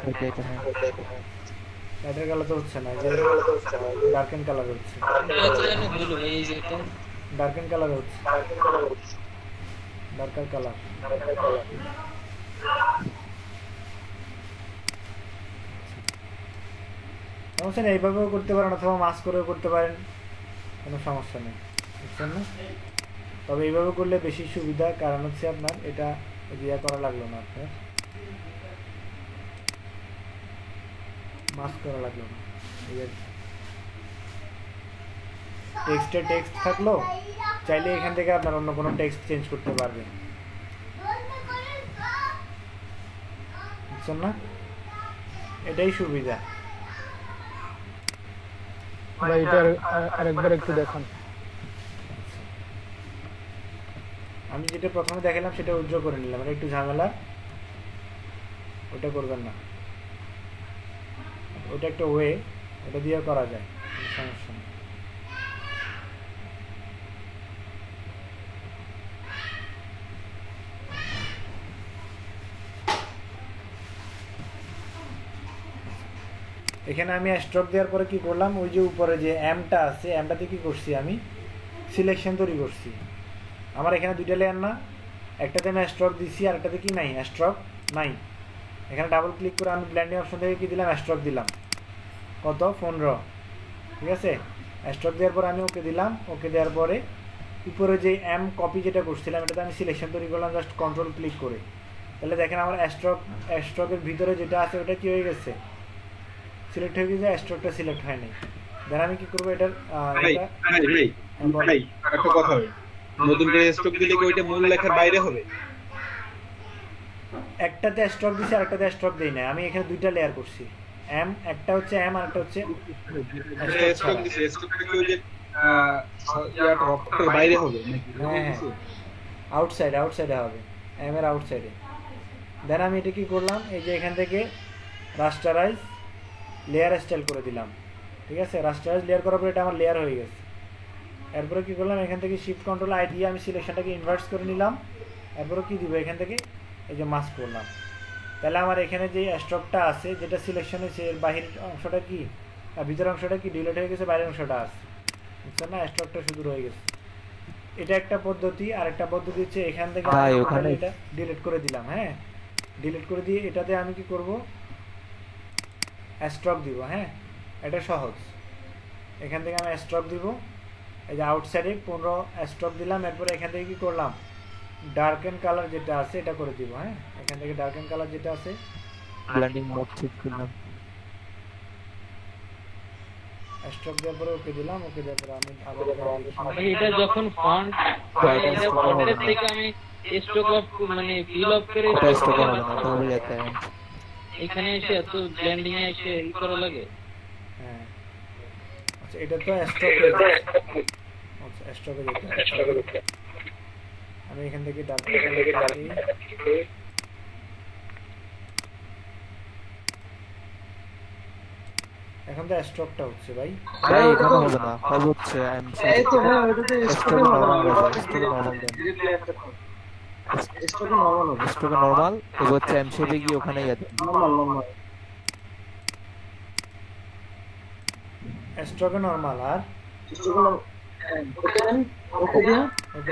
নিচে এটা হ্যাঁ। লাইটার কালার তো হচ্ছে না, যে ডার্কেন কালার হচ্ছে, এই যে এটা ডার্কেন কালার হচ্ছে, ডার্কার কালার। সমস্যা নেই, এইভাবেও করতে পারেন অথবা মাস্ক করেও করতে পারেন, কোনো সমস্যা নেই, বুঝছেন না? তবে এইভাবে করলে বেশি সুবিধা, কারণ হচ্ছে আপনার এটা ইয়া করা লাগলো না আপনার। মাস্ক করা লাগলো না, এই আর টেক্সটে টেক্সট থাকলো, চাইলে এখান থেকে আপনার অন্য কোনো টেক্সট চেঞ্জ করতে পারবেন, বুঝছেন না? এটাই সুবিধা। ভাই এটা আরেকবার একটু দেখান। আমি যেটা প্রথমে দেখালাম সেটা উজ্জ্বল করে নিলাম, মানে একটু ঝামেলা, ওটা করবেন না, ওটা একটা ওয়ে, ওটা দিয়ে করা যায়, কোনো সমস্যা নেই। এখানে আমি স্ট্রোক দেওয়ার পরে কি করলাম, ওই যে উপরে যে এমটা আছে, এমটাতে কি করছি আমি সিলেকশন তৈরি করছি। আমার এখানে দুইটা লেয়ার না, একটাতে আমি স্ট্রোক দিছি আর একটাতে কি নাই, স্ট্রোক নাই। এখানে ডাবল ক্লিক করে আমি ব্লেন্ডিং অপশন থেকে কি দিলাম, স্ট্রোক দিলাম, কত 15, ঠিক আছে। স্ট্রোক দেওয়ার পরে আমি ওকে দিলাম, ওকে দেওয়ার পরে উপরে যে এম কপি যেটা করছিলাম এটাতে আমি সিলেকশন তৈরি করলাম জাস্ট কন্ট্রোল ক্লিক করে। তাহলে দেখেন আমার স্ট্রোকের ভিতরে যেটা আছে ওটা কি হয়ে গেছে, সিলেক্ট হয়ে গেছে, স্ট্রোকটা সিলেক্ট হয় নাই। দেন আমি কি করবো এটার ভাই একটা কথা হবে, নতুন করে স্টক দিলে কি ওইটা মূল লেখার বাইরে হবে? একটাতে স্ট্রোক দিছি আর একটাতে স্ট্রোক দেই না, আমি এখানে দুইটা লেয়ার করছি, এম একটা হচ্ছে এম আর একটা হচ্ছে স্টক দিছে, স্টকটা কি ওই যে ইয়াটা অক্ষরের বাইরে হবে নাকি? হ্যাঁ আউটসাইডে হবে, এম এর আউটসাইডে। দেন আমি এটা কি করলাম, এই যে এখান থেকে রাস্টারাইজ লেয়ার স্টাইল করে দিলাম, ঠিক আছে। রাস্টারাইজ লেয়ার করার পরে এটা আমার লেয়ার হয়ে গেছে। এরপরে কি করলাম, এখান থেকে শিফট কন্ট্রোল আই দিয়ে আমি সিলেকশনটাকে ইনভার্স করে নিলাম। এরপরে কি দিব, এখান থেকে এই যে মাস্ক করলাম। তাহলে আমার এখানে যে স্ট্রোকটা আছে যেটা সিলেকশন হয়েছে এর বাহিরের অংশটা কি, ভিতরের অংশটা কি ডিলিট হয়ে গেছে, বাইরের অংশটা আছে, বুঝছেন না? স্ট্রোকটা শুধু রয়ে গেছে। এটা একটা পদ্ধতি। আর একটা পদ্ধতি হচ্ছে এখান থেকে এটা ডিলিট করে দিলাম, হ্যাঁ ডিলিট করে দিয়ে এটাতে আমি কি করব, স্ট্রোক দিব, হ্যাঁ এটা সহজ। এখান থেকে আমি স্ট্রোক দিব, এই যে আউটসাইডে 15 স্ট্রোক দিলাম। এরপরে এখান থেকে কি করলাম, ডার্ক এন্ড কালার যেটা আছে এটা করে দিব, হ্যাঁ এখান থেকে ডার্ক এন্ড কালার যেটা আছে ব্লেন্ডিং মোড ঠিক করলাম, স্ট্রোক দেওয়ার পরে ওকে দিলাম, ওকে দেওয়ার পরে আমি আবার এটা যখন ফন্ট ফন্টের থেকে আমি স্ট্রোক অফ মানে ফিল অফ করে ওটা স্টক হবে না, ওটা হয়ে যেতে হবে। এখানে এসে এত ব্লেন্ডিং এ এসে ই করা লাগে। হ্যাঁ আচ্ছা এটা তো স্ট্রোক, আচ্ছা স্ট্রোকে যেতে হবে। আমি এখান থেকে ডার্ক এখন তো স্ট্রোকটা হচ্ছে ভাই, ভাই এখানে হবে না, হবে হচ্ছে এই তো হ্যাঁ ওটাতে স্টক নরমাল হবে, স্টক নরমাল দেন, স্টক নরমাল হবে, স্টক নরমাল, এবার হচ্ছে এম শেপে গিয়ে ওখানে যেতে নরমাল স্ট্রোকে নরমাল। আর স্টক ওকে দিয়া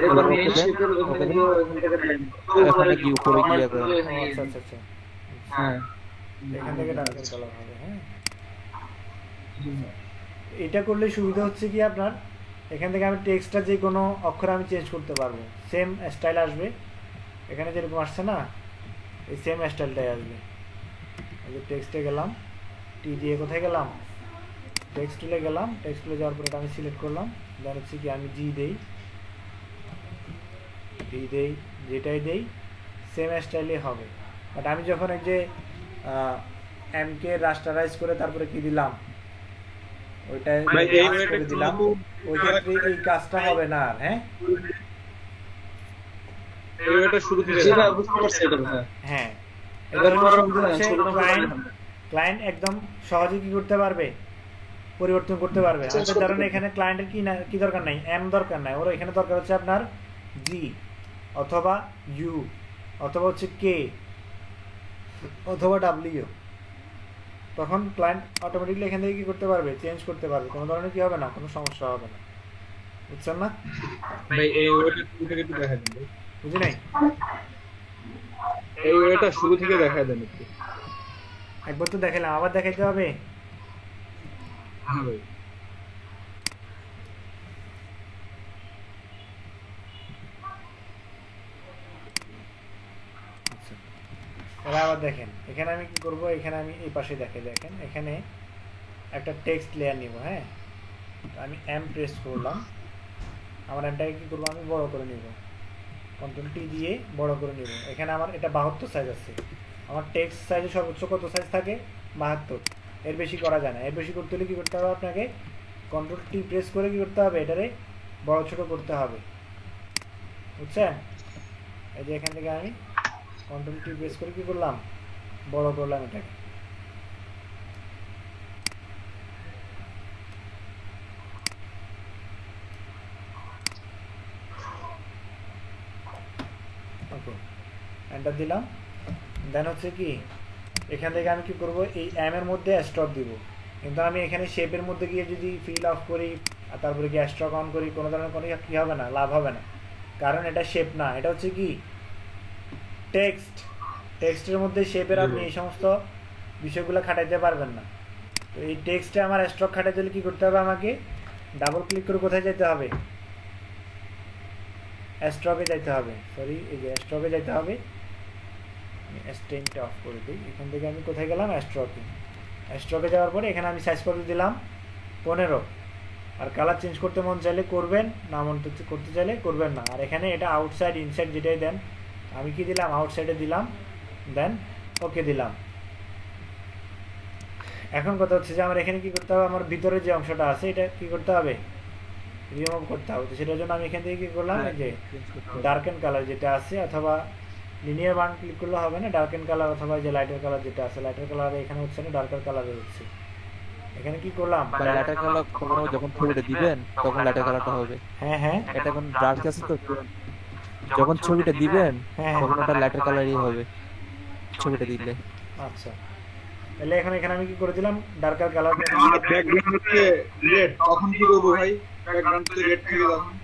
এবার মেইন শেপের ওখানে গিয়ে ওখানে গিয়ে উপরে গিয়ে করে। আচ্ছা আচ্ছা আচ্ছা হ্যাঁ এখান থেকে ডার্ক কালার হবে, হ্যাঁ এটা করলে সুবিধা হচ্ছে কি আপনার এখান থেকে আমি টেক্সটটা যে কোনো অক্ষর আমি চেঞ্জ করতে পারবো, সেম স্টাইল আসবে। এখানে যেরকম আসছে না এই সেম স্টাইলটাই আসবে। এই যে টেক্সটে গেলাম, টি দিয়ে কোথায় গেলাম, টেক্সট টুলে গেলাম, টেক্সট টুলে যাওয়ার পরে এটা আমি সিলেক্ট করলাম। দেন হচ্ছে কি আমি জি দেই, ভি দেই, যেটাই দেই সেম স্টাইলে হবে। বাট আমি যখন এই যে এমকে রাস্টারাইজ করে তারপরে কি দিলাম ওইটা করে দিলাম, ওই ক্ষেত্রে এই কাজটা হবে না আর। হ্যাঁ এটা শুরু থেকে যেটা বুঝতে পারছি এটা হ্যাঁ এবার ক্লায়েন্ট একদম সহজে কি করতে পারবে, পরিবর্তন করতে পারবে। আমাদের ধরেন এখানে ক্লায়েন্টের কি দরকার নাই, এম দরকার নাই, ওর এখানে দরকার হচ্ছে আপনার জি অথবা ইউ অথবা হচ্ছে কে অথবা ডাব্লিউ। তখন ক্লায়েন্ট অটোমেটিকলি এখান থেকে কি করতে পারবে, চেঞ্জ করতে পারবে, কোনো ধরনের কি হবে না, কোনো সমস্যা হবে না, বুঝছেন না? ভাই এই ওয়েটা শুরু থেকে একটু দেখা দেন, বুঝি নাই? এই ওয়েটা শুরু থেকে দেখা দেন একটু। একবার তো দেখালাম, আবার দেখাইতে হবে। হ্যাঁ ভাই এবার আবার দেখেন এখানে আমি কি করব, এখানে আমি এই পাশে দেখেন এখানে একটা টেক্সট লেয়ার নিব। হ্যাঁ, আমি এম প্রেস করলাম, আমার এমটাকে কি করবো আমি বড় করে নিব, কন্ট্রোল টি দিয়ে বড় করে নিব। এখানে আমার এটা 72 সাইজ আছে, আমার টেক্সট সাইজে সর্বোচ্চ কত সাইজ থাকে 72, এর বেশি করা যায় না। এর বেশি করতে হলে কী করতে হবে আপনাকে কন্ট্রোল টি প্রেস করে কী করতে হবে এটারে বড় ছোট করতে হবে, বুঝছেন? এই যে এখান থেকে আমি কন্ট্রোল টি প্রেস করে কী করলাম বড় করলাম এটাকে। ওকে, এন্টার দিলাম। দেন হচ্ছে কি এখান থেকে আমি কি করব এই এম এর মধ্যে স্ট্রক দিব, কিন্তু আমি এখানে শেপের মধ্যে গিয়ে যদি ফিল অফ করি আর তারপরে গিয়ে স্ট্রক অন করি কোনো ধরনের কোনো কী হবে না, লাভ হবে না, কারণ এটা শেপ না, এটা হচ্ছে কি টেক্সট। টেক্সটের মধ্যে শেপের আপনি এই সমস্ত বিষয়গুলো খাটাইতে পারবেন না। তো এই টেক্সটে আমার স্ট্রক খাটাইতে হলে কী করতে হবে, আমাকে ডাবল ক্লিক করে কোথায় যেতে হবে, স্ট্রকে যাইতে হবে, সরি এই যে স্ট্রকে যাইতে হবে। স্টেনটা অফ করে দিই, এখান থেকে আমি কোথায় গেলাম স্ট্রকে। স্ট্রকে যাওয়ার পরে এখানে আমি সাইজ করে দিলাম 15, আর কালার চেঞ্জ করতে মন চাইলে করবেন, না মন করতে চাইলে করবেন না। আর এখানে এটা আউটসাইড ইনসাইড যেটাই দেন, আমি কি দিলাম আউটসাইডে দিলাম, দেন ওকে দিলাম। এখন কথা হচ্ছে যে আমার এখানে কি করতে হবে, আমার ভিতরে যে অংশটা আছে এটা কি করতে হবে রিমুভ করতে হবে। তো সেটার জন্য আমি এখান থেকে কি করলাম, এই যে ডার্কেন কালার যেটা আছে, অথবা লিনিয়ার বান ক্লিক করলে হবে না, ডার্কেন কালার অথবা যে লাইটার কালার যেটা আছে, লাইটার কালার এখানে হচ্ছে না, ডার্কার কালারে হচ্ছে। এখানে কি করলাম লাইটার কালার কখনো যখন ছবিটা দিবেন তখন লাইটার কালারটা হবে। হ্যাঁ হ্যাঁ এটা এখন ডার্ক আছে তো, যখন ছবিটা দিবেন হ্যাঁ তখন ওটা লাইটার কালারই হবে ছবিটা দিলে। আচ্ছা, তাহলে এখন এখানে আমি কি করে দিলাম ডার্কার কালার। ব্যাকগ্রাউন্ড হচ্ছে রেড, তখন কি করবো ভাই? ব্যাকগ্রাউন্ড তো রেড থাকে তখন।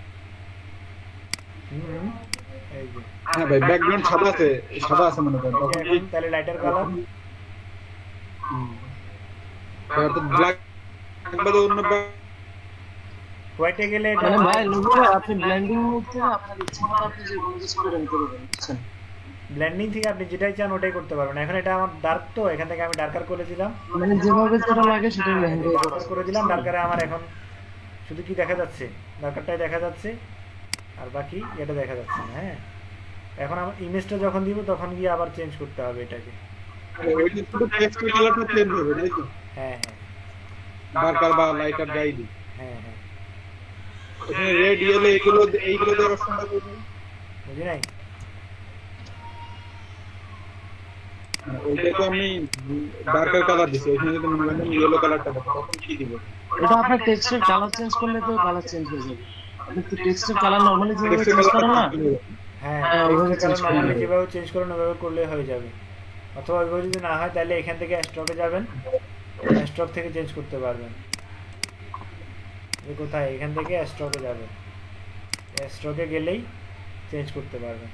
এই যে হ্যাঁ ভাই, ব্যাকগ্রাউন্ড সাদা আছে মনে করেন, তখন এখন তাহলে লাইটার কালার তো ব্ল্যাক বাদে অন্য হোয়াইটে গেলে এটা মানে ভাই লুবু ভাই আপনি ব্লেন্ডিং মোড থেকে আপনার ইচ্ছা মতো আপনি যে কোনো কিছু করে নিতে পারবেন, বুঝছেন? ব্লেন্ডিং থেকে আপনি যেটাই চান ওটাই করতে পারবেন। এখন এটা আমার ডার্ক, তো এখান থেকে আমি ডার্কার করে দিলাম, মানে যেভাবে যেটা লাগে সেটাই ব্লেন্ড হয়ে ডার্কার করে দিলাম। ডার্কারে আমার এখন শুধু কি দেখা যাচ্ছে, ডার্কারটাই দেখা যাচ্ছে, আর বাকি এটা দেখা যাচ্ছে না। হ্যাঁ, এখন আমার ইমেজটা যখন দিব তখন গিয়ে আবার চেঞ্জ করতে হবে এটাকে। ওই যে পুরো টেক্সট কালারটা চেঞ্জ হবে, তাই তো? হ্যাঁ হ্যাঁ ডার্কার বা লাইটার যাই দিই, হ্যাঁ হ্যাঁ, এখানে রেড ইয়েলো এইগুলো দেওয়ার অপশনটা করবেন। বুঝি নাই? ওইটা তো আমি ডার্কার কালার দিছি, এখানে যদি মনে করেন ইয়েলো কালারটা দেবো, তখন কি দিব? এটা আপনার টেক্সটের কালার চেঞ্জ করলে তো কালার চেঞ্জ হয়ে যাবে। আপনি তো টেক্সটের কালার নরমালি যেভাবে টেক্সটের চেঞ্জ করেন না, হ্যাঁ, হ্যাঁ, ওইভাবে টেক্সটের change কালার করে নরমালি নেবেন। যেভাবে চেঞ্জ করেন ওইভাবে করলে হয়ে যাবে। অথবা ওইভাবে যদি না হয় তাহলে এখান থেকে স্টকে যাবেন, স্টক থেকে চেঞ্জ করতে পারবেন। যে কোথায় এখান থেকে স্টকে যাবেন, স্টকে গেলেই চেঞ্জ করতে পারবেন।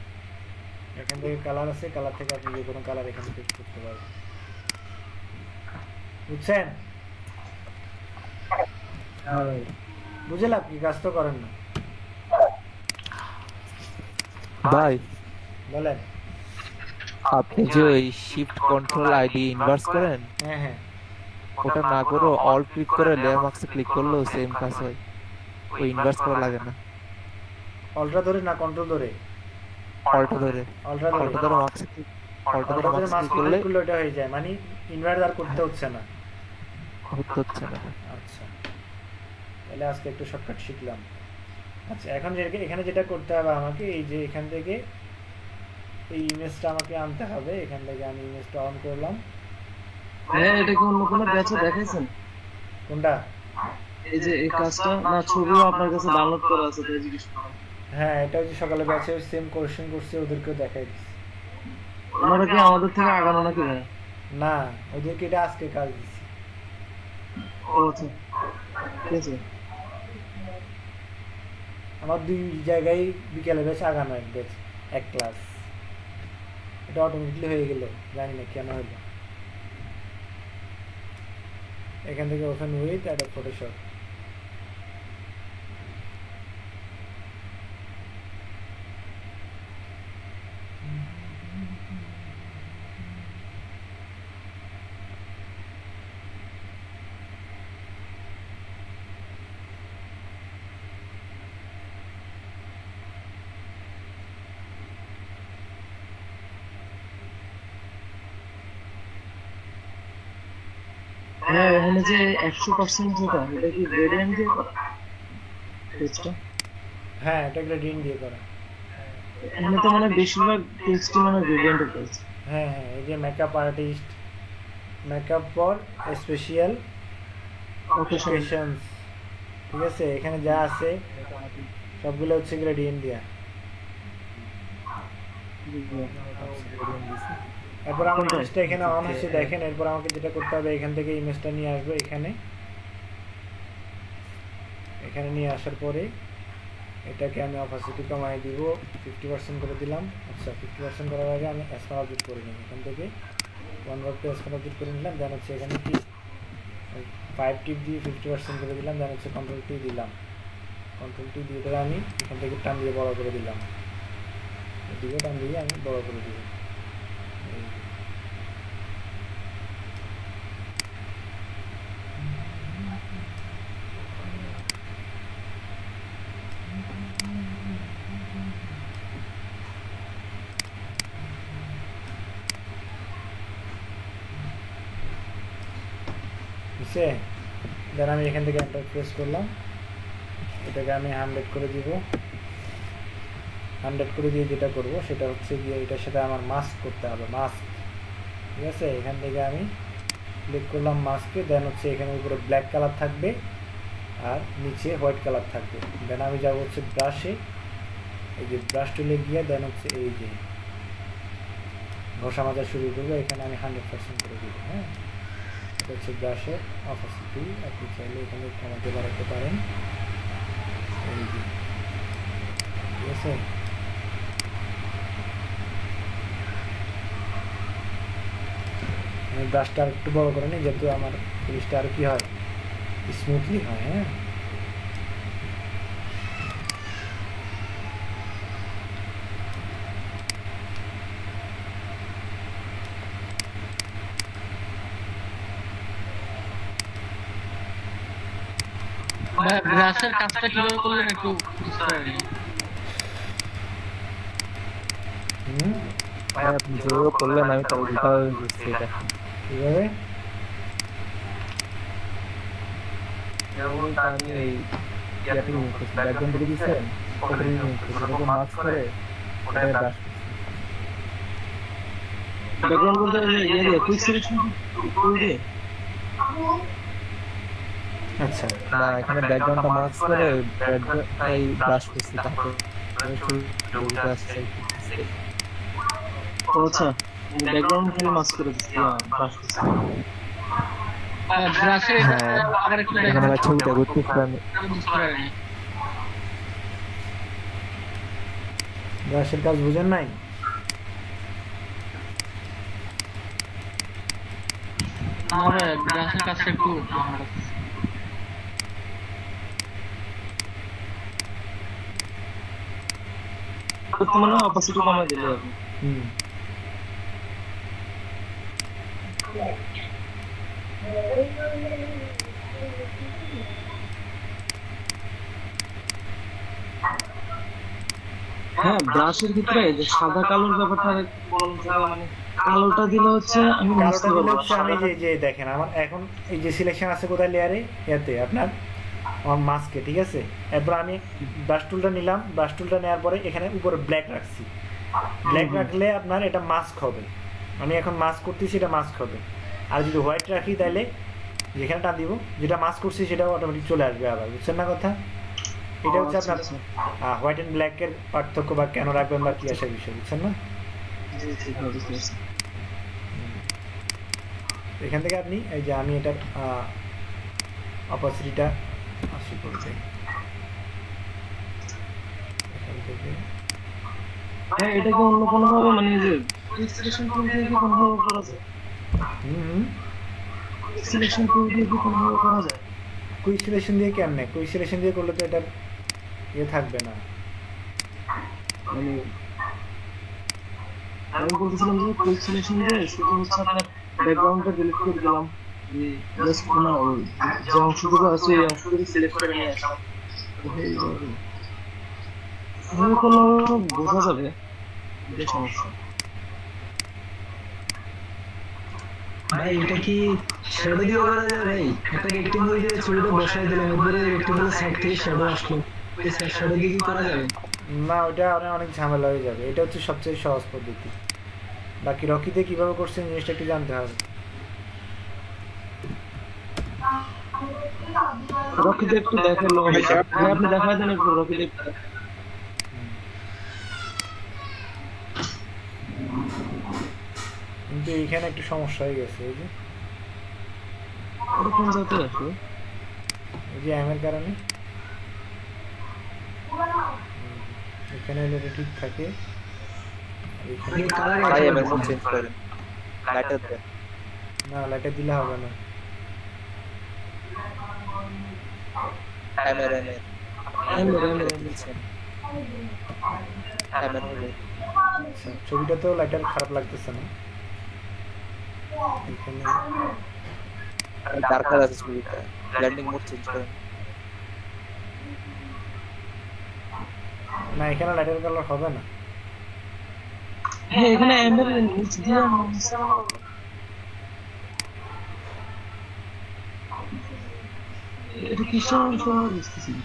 এখান থেকে কালার আছে, কালার থেকে আপনি যে কোনো কালার এখানে চেঞ্জ করতে পারবেন, বুঝছেন? বুঝে লাভ কি, কাজ তো করেন না। ভাই বলেন। আপনি যে ওই শিফট কন্ট্রোল আইডি ইনভার্স করেন, হ্যাঁ হ্যাঁ, ওটা না করে অল ক্লিক করে লেয়ার মার্কসে ক্লিক করলেও সেম কাজ হয়, ওই ইনভার্স করা লাগে না। অল্ট্রা ধরে না কন্ট্রোল ধরে? অল্টা ধরে অল্ট্রা ধরে, অল্টা ধরে মার্কসে অল্টা ধরে অল্ট্রা ধরে মার্কসে মাস ক্লিক করলে করলে ওটা হয়ে যায়, মানে ইনভার্ট আর করতে হচ্ছে না। করতে হচ্ছে না। আচ্ছা, তাহলে আজকে একটু শর্টকাট শিখলাম। আচ্ছা, এখন এখানে যেটা করতে হবে আমাকে, এই যে এখান থেকে এই ইমেজটা আমাকে আনতে হবে। এখান থেকে আমি ইমেজটা অন করলাম। হ্যাঁ, এটা কি অন্য কোনো ব্যাচে দেখাইছেন? কোনটা? এই যে এই কাজটা না, ছবিও আপনার কাছে ডাউনলোড করা আছে, তাই জিজ্ঞেস করলাম। হ্যাঁ, এটা যে সকালে ব্যাচে সেম কোশ্চেন করছে, ওদেরকেও দেখাই দিচ্ছি। ওনারা কি আমাদের থেকে আগানো নাকি ভাই? না, ওদেরকে এটা আজকে কাজ দিচ্ছি। ও আচ্ছা, ঠিক আছে। আমার 2 জায়গায় বিকেলে ব্যাচ আগানো, এক ক্লাস। এটা অটোমেটিকলি হয়ে গেল, জানি না কেন হলো। এখান থেকে ওপেন উইথ অ্যাডোব ফটোশপ। হ্যাঁ এখানে যে 100% যেটা এটা কি গ্রেডিয়েন্ট দিয়ে করা টেক্সটটা? হ্যাঁ, এটা গ্রেডিয়েন্ট দিয়ে করা। এখানে তো মানে বেশিরভাগ টেক্সটই মানে গ্রেডিয়েন্টের রয়েছে। হ্যাঁ হ্যাঁ, এই যে makeup artist, makeup for special occasions, ঠিক আছে, এখানে যা আছে সবগুলো হচ্ছে গ্রেডিয়েন্ট দেয়া। এরপর আমার ইমেজটা এখানে অন হচ্ছে দেখেন। এরপর আমাকে যেটা করতে হবে, এখান থেকে ইমেজটা নিয়ে আসবো এখানে। এখানে নিয়ে আসার পরে এটাকে আমি অপাসিটি কমাই দিব, 50% করে দিলাম। আচ্ছা, 50% করার আগে আমি স্মল অবজেক্ট করে নিই। এখান থেকে ওয়ান ওয়ার্ড পে স্মল অবজেক্ট করে নিলাম। দেন হচ্ছে এখানে কি 5 টিপ দিয়ে 50% করে দিলাম। দেন হচ্ছে কন্ট্রোল টি দিলাম। কন্ট্রোল টি দিয়ে ধরে আমি এখান থেকে টান দিয়ে বড় করে দিলাম। এদিকে টান দিয়ে আমি বড় করে দিব। বুঝছে? দেন আমি এখান থেকে এন্টার প্রেস করলাম। এটাকে আমি 100 করে দিব। 100 করে দিয়ে যেটা করব সেটা হচ্ছে গিয়ে এটার সাথে আমার মাস্ক করতে হবে, মাস্ক। ঠিক আছে, এখান থেকে আমি ক্লিক করলাম মাস্কে। দেন হচ্ছে এখানে উপরে ব্ল্যাক কালার থাকবে আর নিচে হোয়াইট কালার থাকবে। দেন আমি যাবো হচ্ছে ব্রাশে, এই যে ব্রাশ টুলে গিয়ে দেন হচ্ছে এই যে ঘষা মাজা শুরু করবো। এখানে আমি 100% করে দিব। হ্যাঁ, এটা হচ্ছে ব্রাশের অপাসিটি। আপনি চাইলে এখানে কমাতে বাড়াতে পারেন। এই যে, ঠিক আছে, আমি ব্রাশটা আর একটু বড় করে নিই যাতে আমার জিনিসটা আর কি হয়, স্মুথলি হয়। হ্যাঁ, ব্রাশের কাজটা কিভাবে করলেন একটু বুঝতে পারিনি। ভাই আপনি যেভাবে করলেন আমি তো উল্টাভাবে বুঝছি এটা। কিভাবে? যেমন আমি এই ইয়াটি রিমুভ করছি, ব্যাকগ্রাউন্ড থেকে দিয়েছেন, ওটা রিমুভ করছি, ওটাকে মাস্ক করে ওটাকে ব্রাশ করছি। ব্যাকগ্রাউন্ড বলতে ইয়ে দিয়ে কুইক সিলেকশন টুল দিয়ে। আচ্ছা, না, এখানে ব্যাকগ্রাউন্ডটা মাস্ক করে এই ব্রাশ করছি, তারপর আচ্ছা, ব্যাকগ্রাউন্ড খালি মাস্ক করে দিচ্ছি, ব্রাশ করছি। ব্রাশের হ্যাঁ, আবার একটু এখানে আমার ছবিটা ঘুরতেছে আমি। বুঝতে পারিনি। ব্রাশের কাজ বুঝেন নাই? আমার ব্রাশের কাজটা একটু বর্তমানে অপাসিটি কমাই দিলে হবে। হুম, হ্যাঁ, ব্রাশের ভিতরে যে সাদা কালোর ব্যাপারটা একটু বলুন তো, মানে কালোটা দিলে হচ্ছে আমি কালোটা বুঝতে দিলে পারবো। হচ্ছে আমি যে দেখেন আমার এখন এই যে সিলেকশন আছে কোথায় লেয়ারে, ইয়াতে আপনার আমার মাস্কে। ঠিক আছে, এরপর আমি ব্রাশ টুলটা নিলাম। ব্রাশ টুলটা নেওয়ার পরে এখানে উপরে ব্ল্যাক রাখছি। ব্ল্যাক রাখলে আপনার এটা মাস্ক হবে। আমি এখন মাস্ক করতেছি, এটা মাস্ক হবে। আর যদি হোয়াইট রাখি তাহলে যেখানে টান দিব, যেটা মাস্ক করছি সেটাও অটোমেটিক চলে আসবে আবার। বুঝছেন না কথা? এটা হচ্ছে আপনার হোয়াইট অ্যান্ড ব্ল্যাকের পার্থক্য, বা কেন রাখবেন বা কি আসার বিষয়। বুঝছেন না? এখান থেকে আপনি এই যে আমি এটার অপাসিটিটা 80 করে দিই। এখান থেকে হ্যাঁ, এটাকে অন্য কোনো ভাবে মানে যে কুইক সিলেকশন টুল দিয়ে কি কোনো ভাবে করা যায়? কুইক সিলেকশন টুল দিয়ে কি কোনো ভাবে করা যায়? কুইক সিলেকশন দিয়ে কেমনে? কুইক সিলেকশন দিয়ে করলে তো এটার ইয়ে থাকবে না। মানে আমি বলতেছিলাম যে কুইক সিলেকশন দিয়ে শুধু হচ্ছে আপনার ব্যাকগ্রাউন্ডটা ডিলিট করে দিলাম, জাস্ট কোনো যে অংশটুকু আছে এই অংশটুকু সিলেক্ট করে নিয়ে আসলাম। কোনো বোঝা যাবে যে সমস্যা। ভাই এটা কি শ্যাডো দিয়ে করা যায় ভাই? একটা রেক্টেঙ্গল দিয়ে ছবিটা বসাই দিলাম, এরপরে রেক্টেঙ্গলের সাইড থেকে শ্যাডো আসলো, এই শ্যাডো দিয়ে কি করা যাবে? না, ওইটা অনেক ঝামেলা হয়ে যাবে। এটা হচ্ছে সবচেয়ে সহজ পদ্ধতি। বাকি রকিতে কিভাবে করছেন জিনিসটা একটু জানতে হবে। রকিতে একটু দেখালো ভাই, আপনি দেখাই দেন একটু রকিতে। কিন্তু এইখানে একটু সমস্যা হয়ে গেছে। এই যে ওরকম যাতে আসলো, এই যে এর কারণে এখানে এটা ঠিক থাকে, এখানে ভাই এবার মোড চেঞ্জ করেন, লাইটার দেন। না, লাইটে দিলে হবে না। ক্যামেরা আচ্ছা, ছবিটা তো লাইটার খারাপ লাগতেছে না। এখানে ডার্কার আছে ছবিটা, ব্লেন্ডিং মোড চেঞ্জ করেন। না, এখানে লাইটার কালার হবে না। হ্যাঁ এখানে এমবের নিচ দিয়ে এটা কিসের অংশ আমি বুঝতেছি না।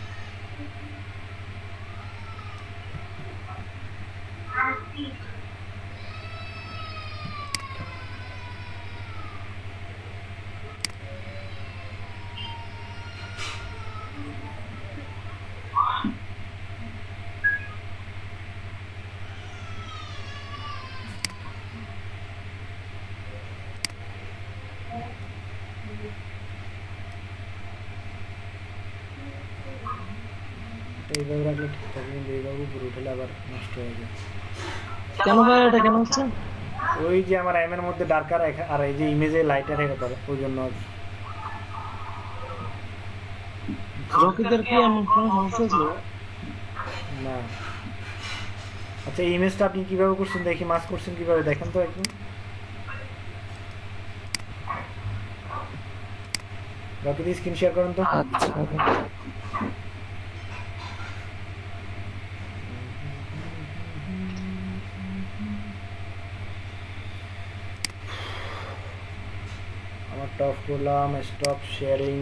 এইভাবে রাখলে ঠিক থাকে, কিন্তু এইভাবে উপরে উঠলে আবার নষ্ট হয়ে যায়। কেন ভাই এটা কেন হচ্ছে? ওই যে আমার এর মধ্যে ডার্কার আর এই যে ইমেজে লাইটার হয়ে গেছে, ওই জন্য। রকিদের কি এমন কোনো সমস্যা ছিল? না। আচ্ছা, এই ইমেজটা আপনি কিভাবে করছেন দেখি, মাস্ক করছেন কিভাবে দেখেন তো একদম। রকি দিয়ে স্ক্রিন শেয়ার করেন তো। আচ্ছা আমার টপ করলাম, স্টপ শেয়ারিং।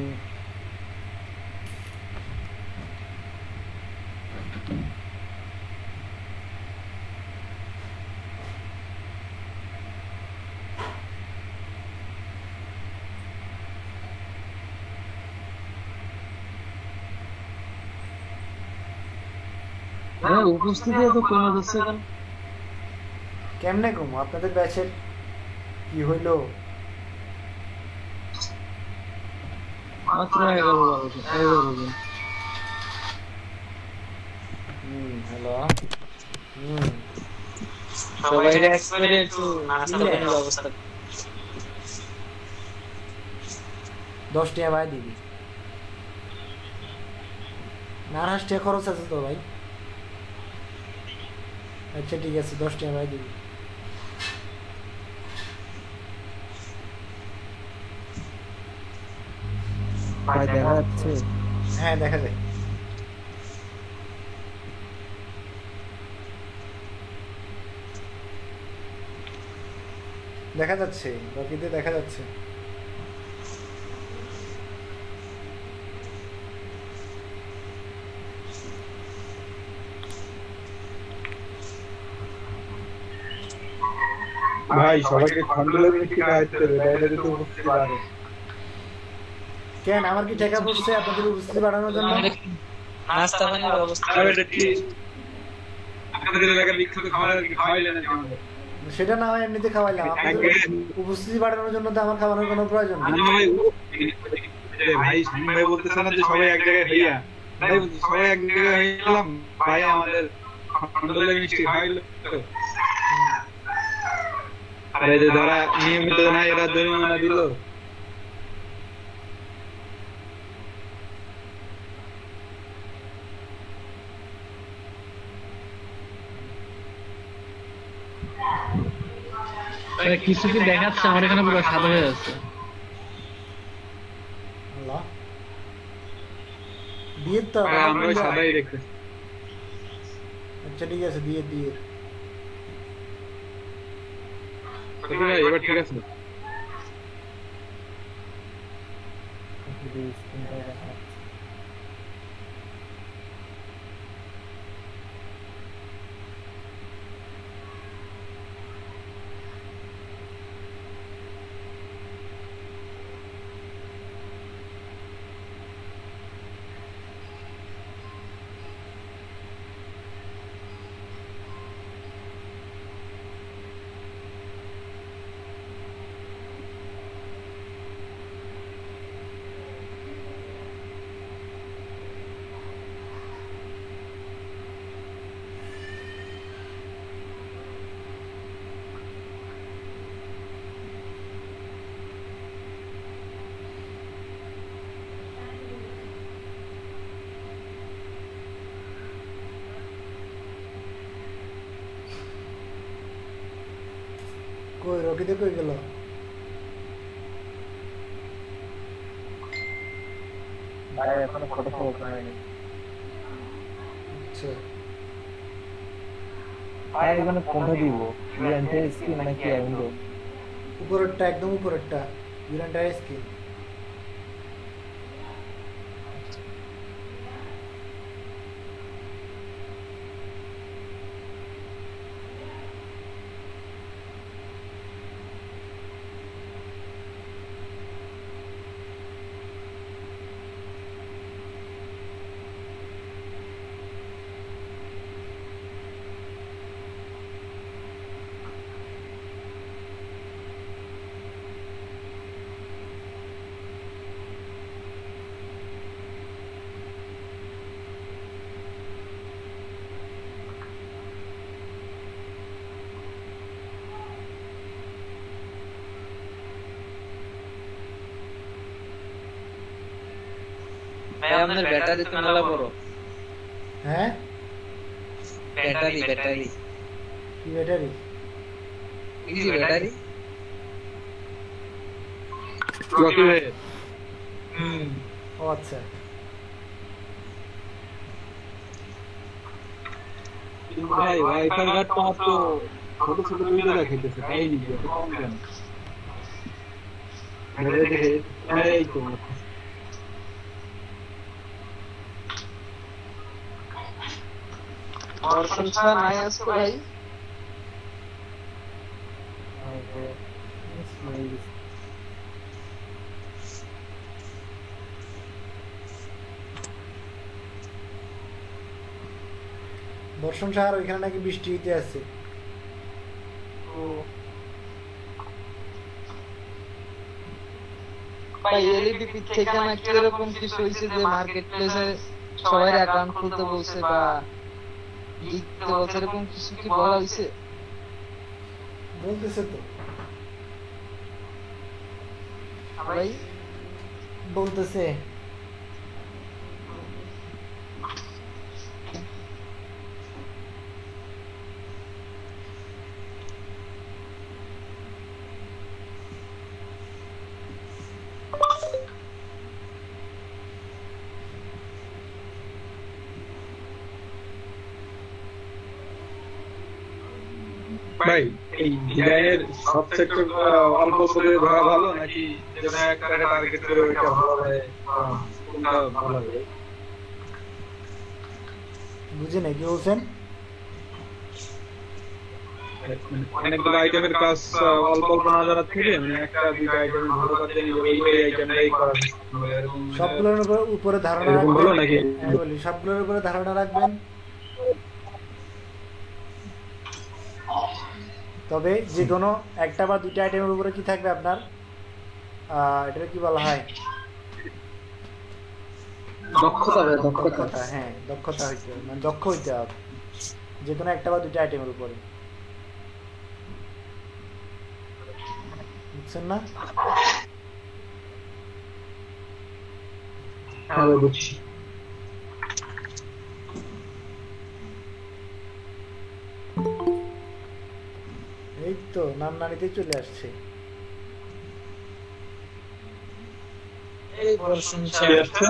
হ্যাঁ উপস্থিতি এত কমে যাচ্ছে কেন? কেমনে কম? আপনাদের ব্যাচের কি হইলো? মাত্র 11-12 জন। হ্যালো। সবাই এক্সপেরিয়েন্স নাস্তা পানির ব্যবস্থা। 10 টাকা ভাই দিবি। নারাজ টাকা খরচ আছে তো ভাই। আচ্ছা ঠিক আছে, 10 টাকা ভাই দিবি। ভাই দেখা যাচ্ছে? হ্যাঁ দেখা যায়। দেখা যাচ্ছে, বাকিতে দেখা যাচ্ছে। ভাই সবাইকে কন্ট্রোলের দিকে আইতে হবে, বাইরে যেতে উপস্থিত পারে। কেন আমার কি টাকা পড়ছে আপনাদের উপস্থিতি বাড়ানোর জন্য? নাস্তা পানির ব্যবস্থা। এটা কি আপনাদের এলাকার বিখ্যাত খাবার কি খাওয়াইলেন না কেমন? সেটা না হয় এমনিতে খাওয়াইলাম, আপনাদের উপস্থিতি বাড়ানোর জন্য তো আমার খাওয়ানোর কোনো প্রয়োজন নেই। ভাই শামীম ভাই বলতেছে না যে সবাই এক জায়গায় হইয়া, ভাই সবাই এক জায়গায় হইলাম, ভাই আমাদের কন্ট্রোলের মিষ্টি খাওয়াইলো। আর এই যে যারা নিয়মিত না এরা জরিমানা দিল। কিছু কি দেখাচ্ছে? আমার এখানে পুরো সাদা হয়ে যাচ্ছে। আল্লাহ দিয়ে তো আমরা ওই সাদাই দেখতেছি। আচ্ছা ঠিক আছে, দিয়ে ভাই এবার ঠিক আছে? যদি স্ক্রিনটা দেখাচ্ছে। কই রকিতে কই গেল? ভাই এখনো ফটো ওপেন হয়নি। আচ্ছা ভাই এখানে কোনটা দিব? রিয়েন্টার স্ক্রিন নাকি উইন্ডো? উপরেরটা, একদম উপরেরটা, ইউরেন্টার স্ক্রিন। ভাই আপনার ব্যাটারি তো মেলা বড়। হ্যাঁ ব্যাটারি কি ব্যাটারি? এই যে ব্যাটারি রকি ভাই ও আচ্ছা কিন্তু ভাই ওয়াইফাই ঘাট তো মাত্র ছোট ছোট ভিডিও দেখাইতেছে, তাই নাকি এত কম কেন? এই তো বর্ষণ ছাড়া নাই আজকে ভাই। বর্ষণ সাহার ওইখানে নাকি বৃষ্টি হইতে আছে। ভাই এলইডি পিক থেকে নাকি এরকম কিছু হয়েছে যে মার্কেট প্লেসে সবাই অ্যাকাউন্ট খুলতে বলছে বা লিখতে বলছে, এরকম কিছু কি বলা হয়েছে? বলতেছে তো, ভাই বলতেছে। ভাই এই ডিজাইনের সব সেক্টর অল্প করে ধরা ভালো নাকি যেন একটা টার্গেট করে ওইটা ভালো হয়? কোনটা ভালো হবে? বুঝে নাই কি বলছেন? অনেকগুলো আইটেমের কাজ অল্প অল্প না জানার থেকে মানে একটা দুইটা আইটেমের ভালো কাজ জানি ওই আইটেমটাই করা এরকম সবগুলোর উপরে ধারণা এরকম ভালো রাখবেন। নাকি? আমি বলি সবগুলোর উপরে ধারণা রাখবেন, তবে যে কোনো একটা বা দুইটা আইটেমের উপরে কি থাকবে আপনার, এটা কি বলা হয়, দক্ষতা ভাই, দক্ষতা। হ্যাঁ দক্ষতা হইতে হবে, মানে দক্ষ হইতে হবে যে কোনো একটা বা দুইটা আইটেমের উপরে, বুঝছেন না? হ্যাঁ বুঝছি। এই তো নাম নানিতে চলে আসছে। এই বর্ষণ কি ছাড়া আসছে?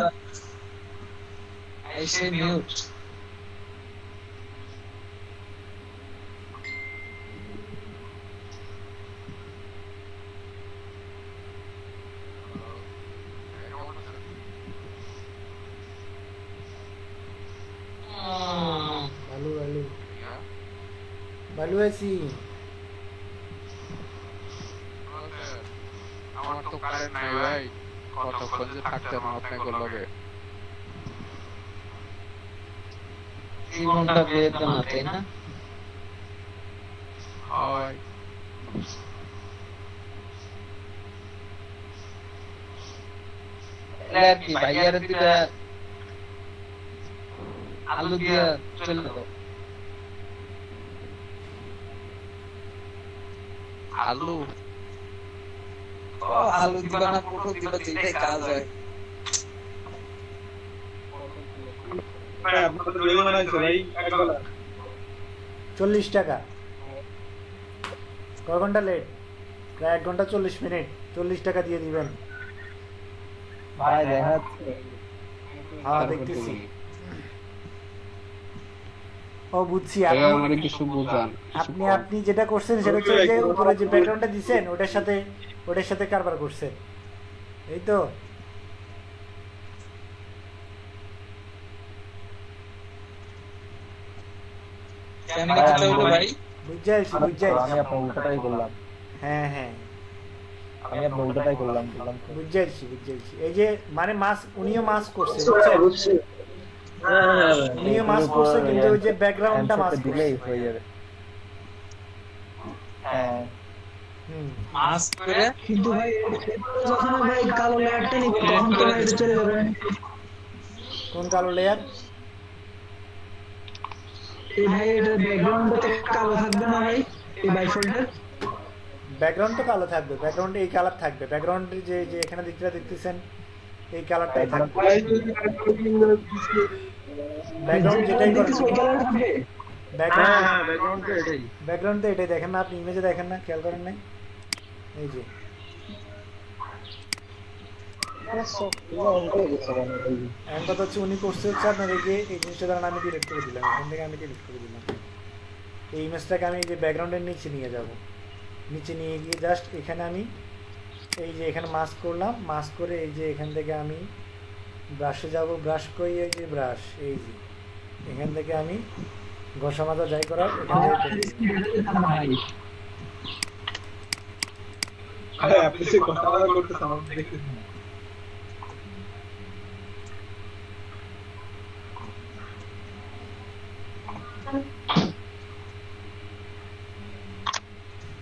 এসে মিউট। ভালো আছি। আমার তো কারেন্ট নাই ভাই, কতক্ষণ যে থাকতে না আপনাকে লগে। জীবনটা বেদনা, তাই না? হয় আর কি ভাইয়ার দিকে আলু দিয়া চলে যাও। আলু আলু দিবা না পটল দিবা, যেটাই কাজ হয়। ভাই আপনাদের রেডি বানাইছে ভাই একবেলা 40 টাকা। কয় ঘন্টা লেট? প্রায় 1 ঘন্টা 40 মিনিট। 40 টাকা দিয়ে দিবেন। ভাই দেখা যাচ্ছে। হ্যাঁ দেখতেছি। ও বুঝছি। আমাদের কিছু বুঝান। আপনি যেটা করছেন সেটা হচ্ছে যে উপরে যে ব্যাকগ্রাউন্ডটা দিছেন ওটার সাথে কারবার করছেন, এই তো। কেমনে কি হলো ভাই? বুঝাইছি। আমি আপনার উল্টাটাই করলাম। হ্যাঁ আমি আপনার উল্টাটাই করলাম। বুঝাইছি। এই যে মানে উনিও মাস করছে, বুঝছেন? উনিও মাস করছে, কিন্তু ওই যে ব্যাকগ্রাউন্ডটা মাস দিলেই করছে। হয়ে যাবে। হ্যাঁ মাস করে কিন্তু ভাই যখন ভাই কালো লেয়ারটা নিব তখন তো এটা চলে যাবে। কোন কালো লেয়ার? এই ভাই এটা ব্যাকগ্রাউন্ডটা কালো থাকবে না ভাই, এই বাইফোল্ডার ব্যাকগ্রাউন্ড তো কালো থাকবে, ব্যাকগ্রাউন্ডে এই কালার থাকবে, ব্যাকগ্রাউন্ডে যে এখানে দেখতেছেন এই কালারটাই থাকবে। ব্যাকগ্রাউন্ড যেটাই করেন, ব্যাকগ্রাউন্ড তো এটাই দেখেন না আপনি, ইমেজে দেখেন না, খেয়াল করেন নাই? এই যে এখন কথা হচ্ছে উনি করছে হচ্ছে আপনাদেরকে এই জিনিসটা দ্বারা আমি ডিলিট করে দিলাম, এখান থেকে আমি ডিলিট করে দিলাম। এই ইমেজটাকে আমি এই যে ব্যাকগ্রাউন্ডের নিচে নিয়ে যাব, নিচে নিয়ে গিয়ে জাস্ট এখানে আমি এই যে এখানে মাস্ক করলাম, মাস্ক করে এই যে এখান থেকে আমি ব্রাশে যাব, ব্রাশ করি এই যে ব্রাশ, এই যে এখান থেকে আমি ঘষা মাজা যাই করার এখান থেকে আপনি সে কথা করতেছেন আমরা দেখতেছি।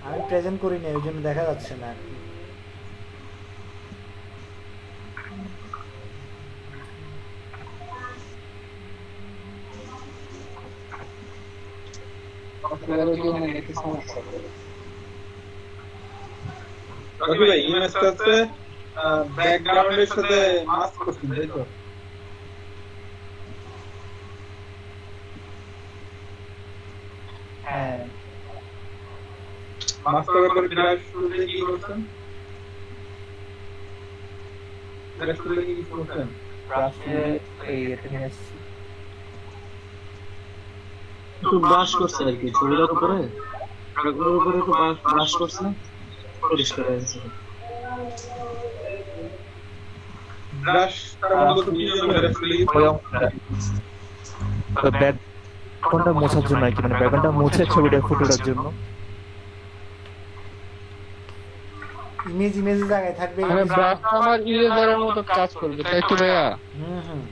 আমি প্রেজেন্ট করি না, ওই জন্য দেখা যাচ্ছে না। ভাই ইমেজটা হচ্ছে ব্যাকগ্রাউন্ডের সাথে মাস্ক করছেন, তাই তো? হ্যাঁ মাস্ক করার পরে ব্রাশ করলে কি করছেন? ব্রাশ করলে কি করছেন? ব্রাশে এই এটা নিয়ে আসছি। একটু ব্রাশ করছে আর কি, ছবিটার উপরে কাগজের উপরে একটু ব্রাশ করছে, পরিষ্কার হয়েছে। ব্রাশটা মূলত কি জন্য ব্রাশ করলে কি? ব্যাকগ্রাউন্ডটা মোছার জন্য আর কি, মানে ব্যাকগ্রাউন্ডটা মুছে ছবিটা ফুটে ওঠার জন্য। ইমেজের জায়গায় থাকবে। মানে ব্রাশ আমার ইরেজারের মতো কাজ করবে, তাই তো ভাইয়া? হুম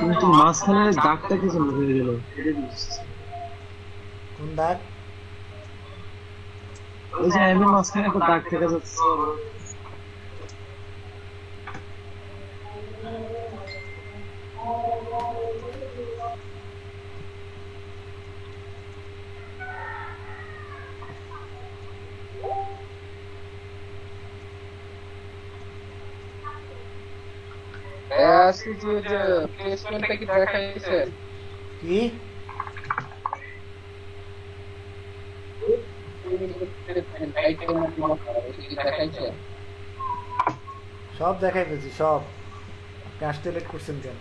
কিন্তু মাঝখানে দাগটা কি জন্য হয়ে গেল? কোন দাগ? ওই যে এমনি মাঝখানে একটা দাগ থেকে যাচ্ছে। প্লেসমেন্টটা কি দেখাইছে? কি সব দেখাই পেয়েছি, সব। কাজটা লেট করছেন কেন?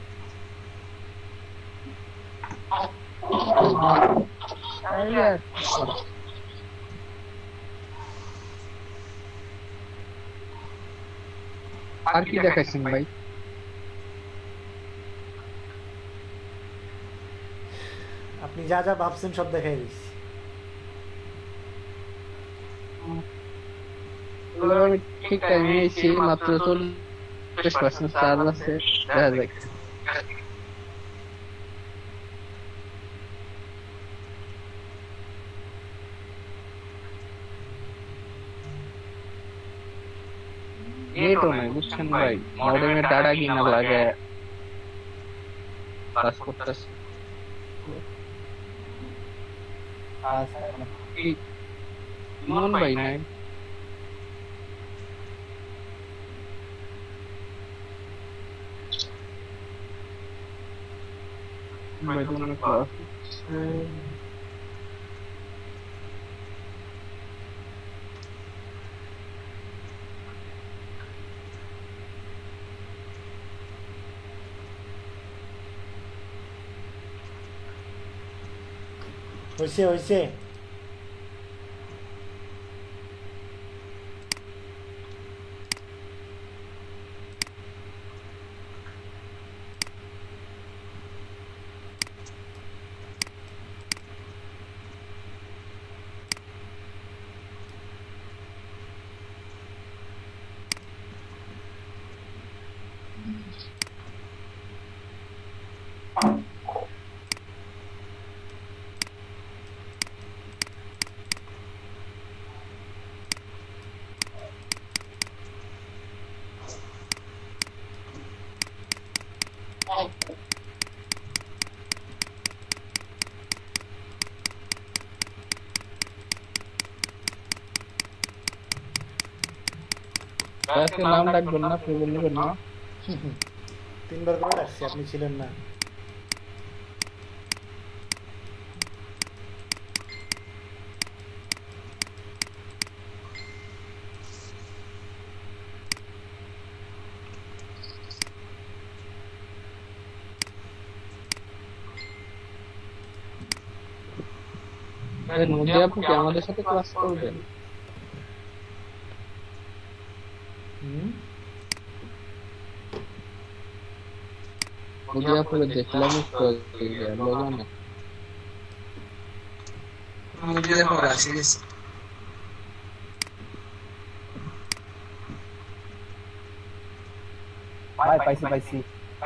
আর কি দেখাইছেন ভাই? আপনি যা যা ভাবছেন সব দেখাই দিচ্ছি। এগুলো আমি ঠিক টাইমে এসেছি, মাত্র 40% চার্জ আছে, দেখা যাক। নেটও নাই বুঝছেন ভাই, মডেমের ডাটা কিনা লাগে কাজ করতেছে। ইমন ভাই নাই, ভাই তো মনে ক্লাস হয়েছে হয়েছে। আজকে নাম ডাকবেন না, আপনি বলবেন না। 3বার করে ডাকছি, আপনি ছিলেন না। নদী আপু কি আমাদের সাথে ক্লাস করবেন? নদী আপু দেখলাম একটু লগানো নদী আপু রাশি গেছে। ভাই পাইছি পাইছি।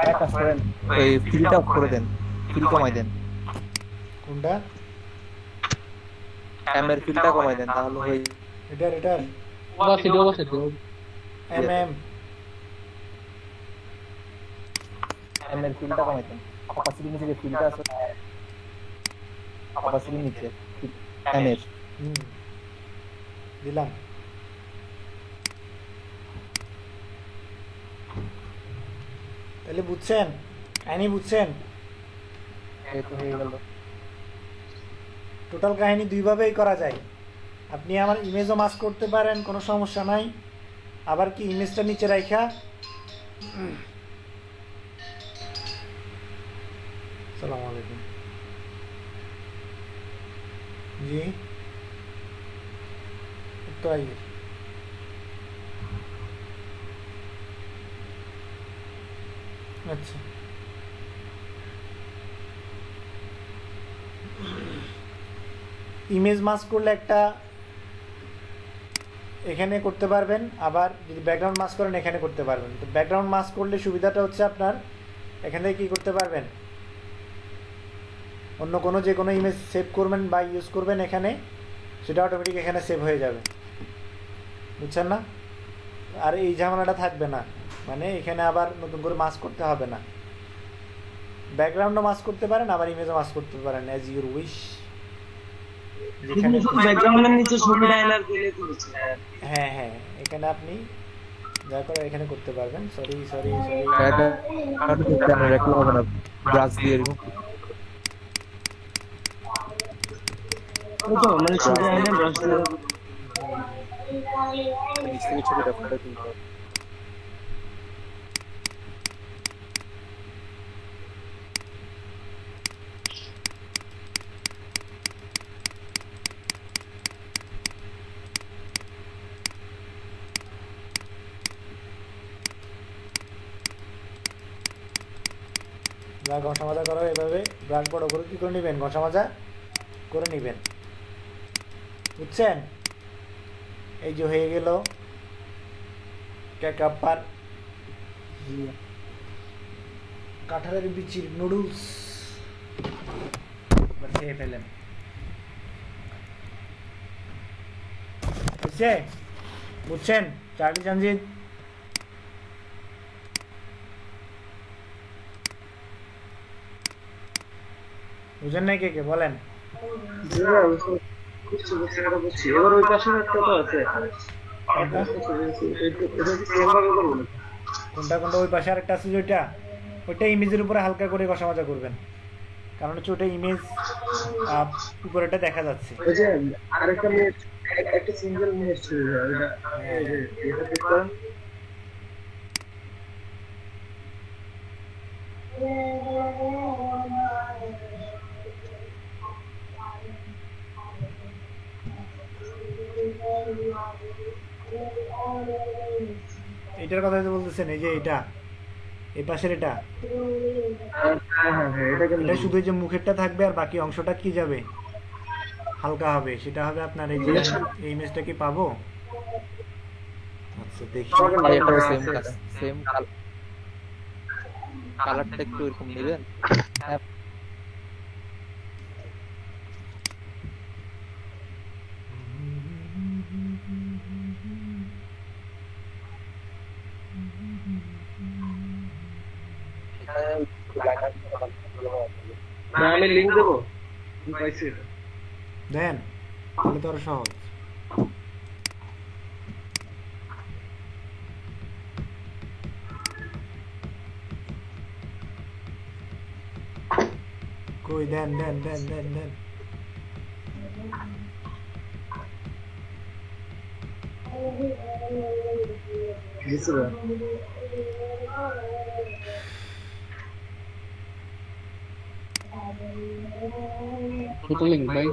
এক কাজ করেন, এই ফিলটা অফ করে দেন, ফিল কমাই দেন। কোনটা? এর ফিলটা কমাই দেন, তাহলে হই। এটার বসে দিও, বসে দিও। এম এর ফিলটা কমাই দেন। অপাসিটি নিচে যে ফিলটা আছে, অপাসিটি নিচে এর দিলাম। তাহলে বুঝছেন, কাহিনী বুঝছেন? এই তো হয়ে গেল। টোটাল কাহিনী দুইভাবেই করা যায়। আপনি আমার ইমেজও মাস্ক করতে পারেন, কোনো সমস্যা নাই। আবার কি ইমেজটা নিচে রাখা আসসালামু আলাইকুম জি तो आइए अच्छा ইমেজ মাস্ক করলে একটা এখানে করতে পারবেন, আবার যদি ব্যাকগ্রাউন্ড মাস্ক করেন এখানে করতে পারবেন। তো ব্যাকগ্রাউন্ড মাস্ক করলে সুবিধাটা হচ্ছে আপনার এখান থেকে কী করতে পারবেন, অন্য কোনো যে কোনো ইমেজ সেভ করবেন বা ইউজ করবেন এখানে, সেটা অটোমেটিক এখানে সেভ হয়ে যাবে, বুঝছেন না? আর এই ঝামেলাটা থাকবে না, মানে এখানে আবার নতুন করে মাস্ক করতে হবে না। ব্যাকগ্রাউন্ডও মাস্ক করতে পারেন, আবার ইমেজও মাস্ক করতে পারেন, অ্যাজ ইউর উইশ। ব্যাকগ্রাউন্ডের নিচে ছবিটা এলার দিলে তুলছে। হ্যাঁ হ্যাঁ, এখানে আপনি যা করে এখানে করতে পারবেন। সরি সরি সরি, এটা ক্যামেরা রাখলে হবে না, ব্রাশ দিয়ে এরকম ওই তো মানে ছবি এনে ব্রাশ দিয়ে নিচ থেকে ছবিটা ফটো তুলতে হবে। যা ঘষা মাজা করো এভাবে ব্রাশ বড় করে কী করে নেবেন, ঘষা মাজা করে নেবেন, বুঝছেন? এই যে হয়ে গেল ক্যাকাপ্পার কাঁঠালের বিচির নুডলস। খেয়ে ফেলেন, বুঝছে? বুঝছেন চার্লি সঞ্জিত? বুঝেন নাই কে কে বলেন? এবার ওই পাশে একটা তো আছে, কোনটা কোনটা? ওই পাশে আরেকটা আছে যেটা, ওইটা ইমেজের উপরে হালকা করে ঘষা মাজা করবেন, কারণ হচ্ছে ওটা ইমেজ উপরেটা দেখা যাচ্ছে। আরেকটা মিনিট, একটা সিঙ্গেল মিনিট ছিল এটা, এটা ঠিক করেন। এটার কথা যে বলতেছেন, এই যে এটা এই পাশের এটা, এটা শুধু যে মুখেরটা থাকবে আর বাকি অংশটা কি যাবে, হালকা হবে, সেটা হবে আপনার এই যে এই ইমেজটা কি পাবো? আচ্ছা দেখি, সেম কালারটা একটু এরকম নেবেন। না আমি লিংক দেবো, পাইছি এটা। দেন, তাহলে তো আরো সহজ। কই দেন দেন দেন দেন দেন। ছোট লিঙ্ক ভাই।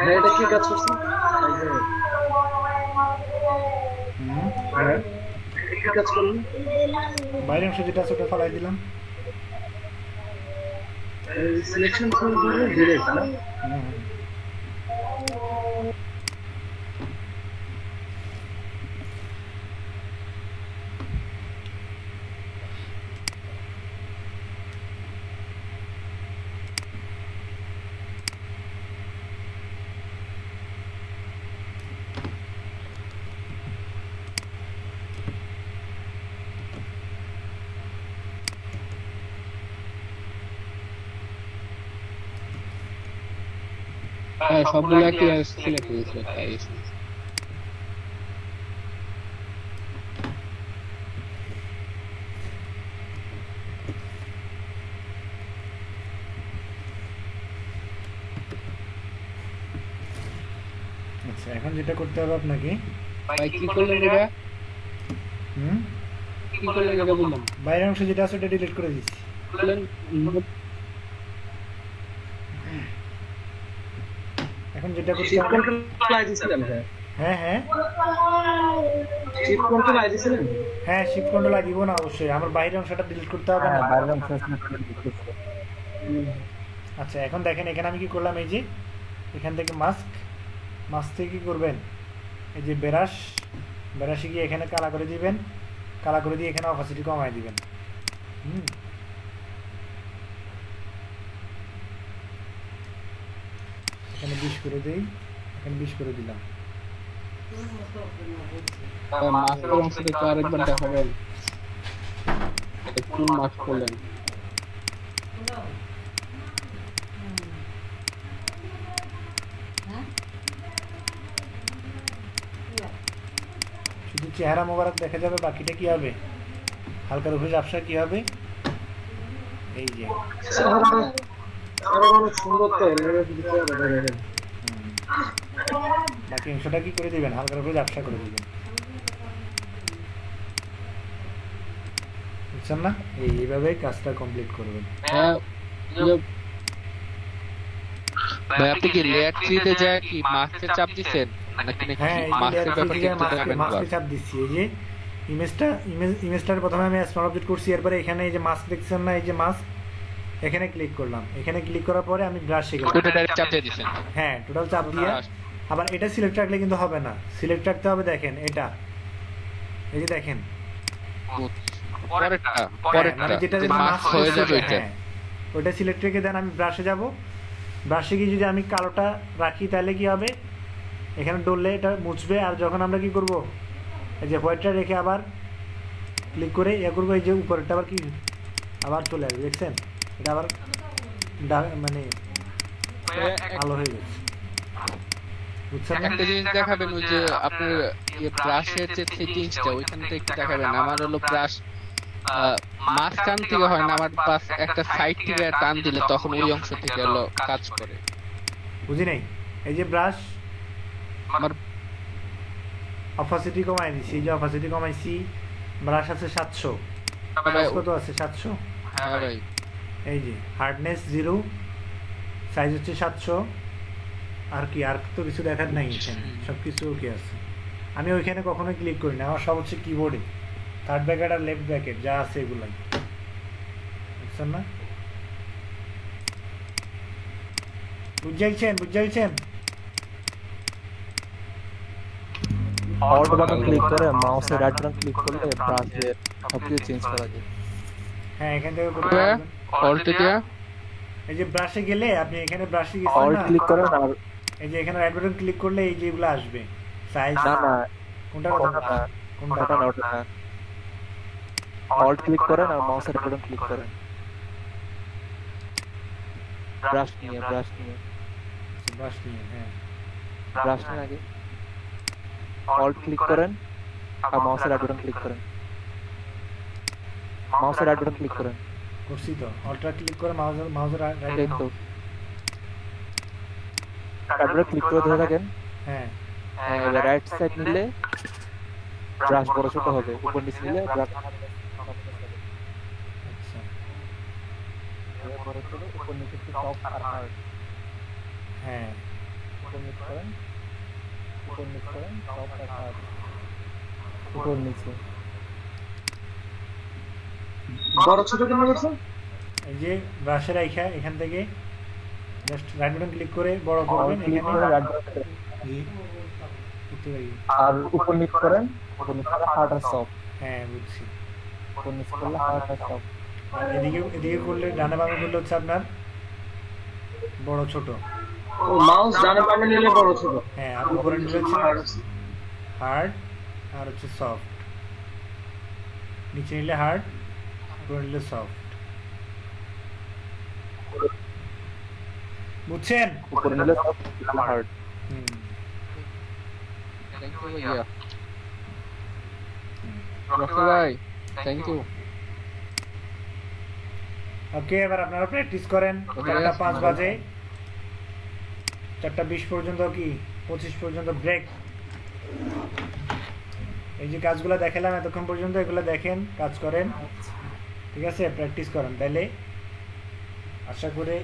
ভাই এটা কি কাজ করছে হ্যাঁ কি কাজ করলেন বাইরের অংশ যেটা আছে ওটা ফালাই দিলাম। সিলেকশন করে ডিরেক্ট না হ্যাঁ সবগুলো একই সিলেক্ট হয়েছিল তাই আচ্ছা এখন যেটা করতে হবে আপনাকে, ভাই কি করলেন এটা কি করলেন এটা বললাম বাইরের অংশ যেটা আছে ওটা ডিলিট করে দিচ্ছি। করলেন এখন যেটা করতে শিফট হবে, কন্ট্রোল আই দিছিলেন হ্যাঁ হ্যাঁ শিফট কন্ট্রোল আই দিছিলেন হ্যাঁ শিফট কন্ট্রোল দিব না অবশ্যই, আমার বাইরের অংশটা ডিলিট করতে হবে না। বাইরের অংশ select করে দিচ্ছি। আচ্ছা এখন দেখেন এখানে আমি কি করলাম, এই যে এখান থেকে মাস্ক থেকে কি করবেন, এই যে ব্রাশে গিয়ে এখানে কালা করে দিবেন, কালা করে দিয়ে এখানে অপাসিটি কমাই দিবেন। এখানে 20 করে দেই, এখানে 20 করে দিলাম। মাস্কের অংশ দেখতে আরেকবার দেখাবেন একটু মাস্ক করলেন শুধু চেহারা মোবারক দেখা যাবে, বাকিটা কি হবে, হালকার উপরে ঝাপসা কি হবে, এই যে অনেক সুন্দর তো বাকি অংশটা কি করে দিবেন, হালকার উপরে ঝাপসা করে দিবেন, বুঝছেন না? এইভাবে কাজটা কমপ্লিট করবেন। হ্যাঁ ভাই আপনি কি লেয়ার 3 তে যায় কি মাস্কে চাপ দিবেন নাকি হ্যাঁ এই মাস্কের ব্যাপারে কি দেখাবেন মাস্কে চাপ দিচ্ছি। এই যে ইমেজটার প্রথমে আমি স্মল অবজেক্ট করছি, এরপরে এখানে এই যে মাস্ক দেখছেন না, এই যে মাস্ক এখানে ক্লিক করলাম, এখানে ক্লিক করার পরে আমি ব্রাশে গেলাম, ওটা ডাইরেক্ট চাপ দিয়ে দিবেন। হ্যাঁ টোটাল চাপ দিয়ে আবার এটা সিলেক্ট রাখলে কিন্তু হবে না, সিলেক্ট রাখতে হবে দেখেন এটা, এই যে দেখেন পরেরটা মানে যেটা যে মাস্ক হয়ে যাবে ওইটা ওইটা সিলেক্ট রেখে দেন আমি ব্রাশে যাব, ব্রাশে গিয়ে যদি আমি কালোটা রাখি তাহলে কি হবে, এখানে ডললে এটা মুছবে, আর যখন আমরা কি করব এই যে হোয়াইটটা রেখে আবার ক্লিক করে ইয়ে করবো, এই যে উপরেরটা আবার কি আবার চলে আসবে, দেখছেন এটা আবার মানে ভালো হয়ে গেছে, বুঝছেন না? একটা জিনিস দেখাবেন ওই যে আপনার ব্রাশের যে সেটিংসটা ওইখানটা একটু দেখাবেন। আমার হলো ব্রাশ মাঝখান থেকে হয় না, আমার বাস একটা সাইড থেকে টান দিলে তখন ওই অংশ থেকে হলো কাজ করে। বুঝি নাই, এই যে ব্রাশ আমার অপাসিটি কমাই দিছি, এই যে অপাসিটি কমাইছি, ব্রাশ আছে 700, কত আছে 700, হ্যাঁ ভাই এই যে হার্ডনেস 0, সাইজ হচ্ছে 700, আর কি আর তো কিছু দেখার নাই, এখানে সব কিছু ওকে আছে। আমি ওইখানে কখনো ক্লিক করি না, আমার সব হচ্ছে কিবোর্ডে, থার্ড ব্র্যাকেট আর লেফট ব্র্যাকেট যা আছে এগুলাই, বুঝছেন না? বুঝাইছেন অল্ট বাটন ক্লিক করে মাউসের রাইট বাটন ক্লিক করলে ব্রাশে সবকিছু চেঞ্জ করা যায়। হ্যাঁ এখান থেকে করতে পারবেন, অল্ট দিয়া এই যে ব্রাশে গেলে আপনি এখানে ব্রাশে গেছেন অল্ট না, ক্লিক করেন আর এই যে এখানে রাইট বাটন ক্লিক করলে এই যে এগুলো আসবে, সাইজ না কোনটা ওটা না অল্ট ক্লিক করেন আর মাউসের বাটন ক্লিক করেন, ব্রাশ নিয়ে ব্রাশ নিয়ে, হ্যাঁ ব্রাশ নিয়ে আগে অল্ট ক্লিক করেন আর মাউসের রাইট বাটন ক্লিক করেন, মাউসের রাইট বাটন ক্লিক করেন, করছি তো, অল্ট্রা ক্লিক করে মাউসের রাইট এই তো তারপরে ক্লিক করে ধরে থাকেন, হ্যাঁ এবার রাইট সাইড নিলে ব্রাশ বড় ছোট হবে, উপর নিচে নিলে ব্রাশ আচ্ছা বড় ছোট, উপর নিচে একটু সফট আর হার্ড, হ্যাঁ উপর নিচ করেন, উপর নিচ করেন, সফট আর হার্ড, উপর নিচে। বড় ছোট কেন করছেন? এই যে ব্রাশের আইখা এখান থেকে জাস্ট রাইট বাটন ক্লিক করে বড় করবেন ক্লিক করে এখানে। রাইট বাটন জি করতে পারি। আর উপর নিচ করেন, উপর নিচ করে হার্ড আর সফট, হ্যাঁ বুঝছি। উপর নিচ করলে হার্ড আর সফট। আর এদিকে করলে ডানে বামে করলে হচ্ছে আপনার বড় ছোট। ও মাউস ডানে বামে নিলে বড় ছোট। হ্যাঁ আর উপরে নিলে হচ্ছে হার্ড আর হচ্ছে সফট, নিচে নিলে হার্ড, উপরে নিলে সফট। বুঝছেন? উপরে নিলে সফট, নিচে হার্ড। থ্যাংক ইউ ভাইয়া। রকি ভাই থ্যাংক ইউ। ওকে এবার আপনারা প্র্যাকটিস করেন। 4:05 বাজে, 4:20 পর্যন্ত কি 25 পর্যন্ত ব্রেক। এই যে কাজগুলো দেখালাম এতক্ষণ পর্যন্ত, এগুলো দেখেন, কাজ করেন, ঠিক আছে? প্র্যাকটিস করেন, তাহলে আশা করে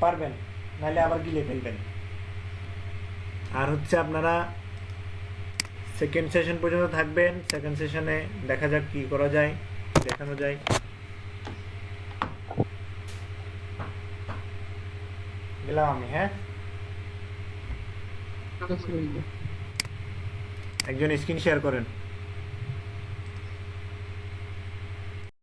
পারবেন, নাহলে আবার গিলে ফেলবেন। আর হচ্ছে আপনারা সেকেন্ড সেশন পর্যন্ত থাকবেন। সেকেন্ড সেশনে দেখা যাক কি করা যায়, দেখানো যায়। গেলাম আমি, হ্যাঁ? একজন স্ক্রিন শেয়ার করেন।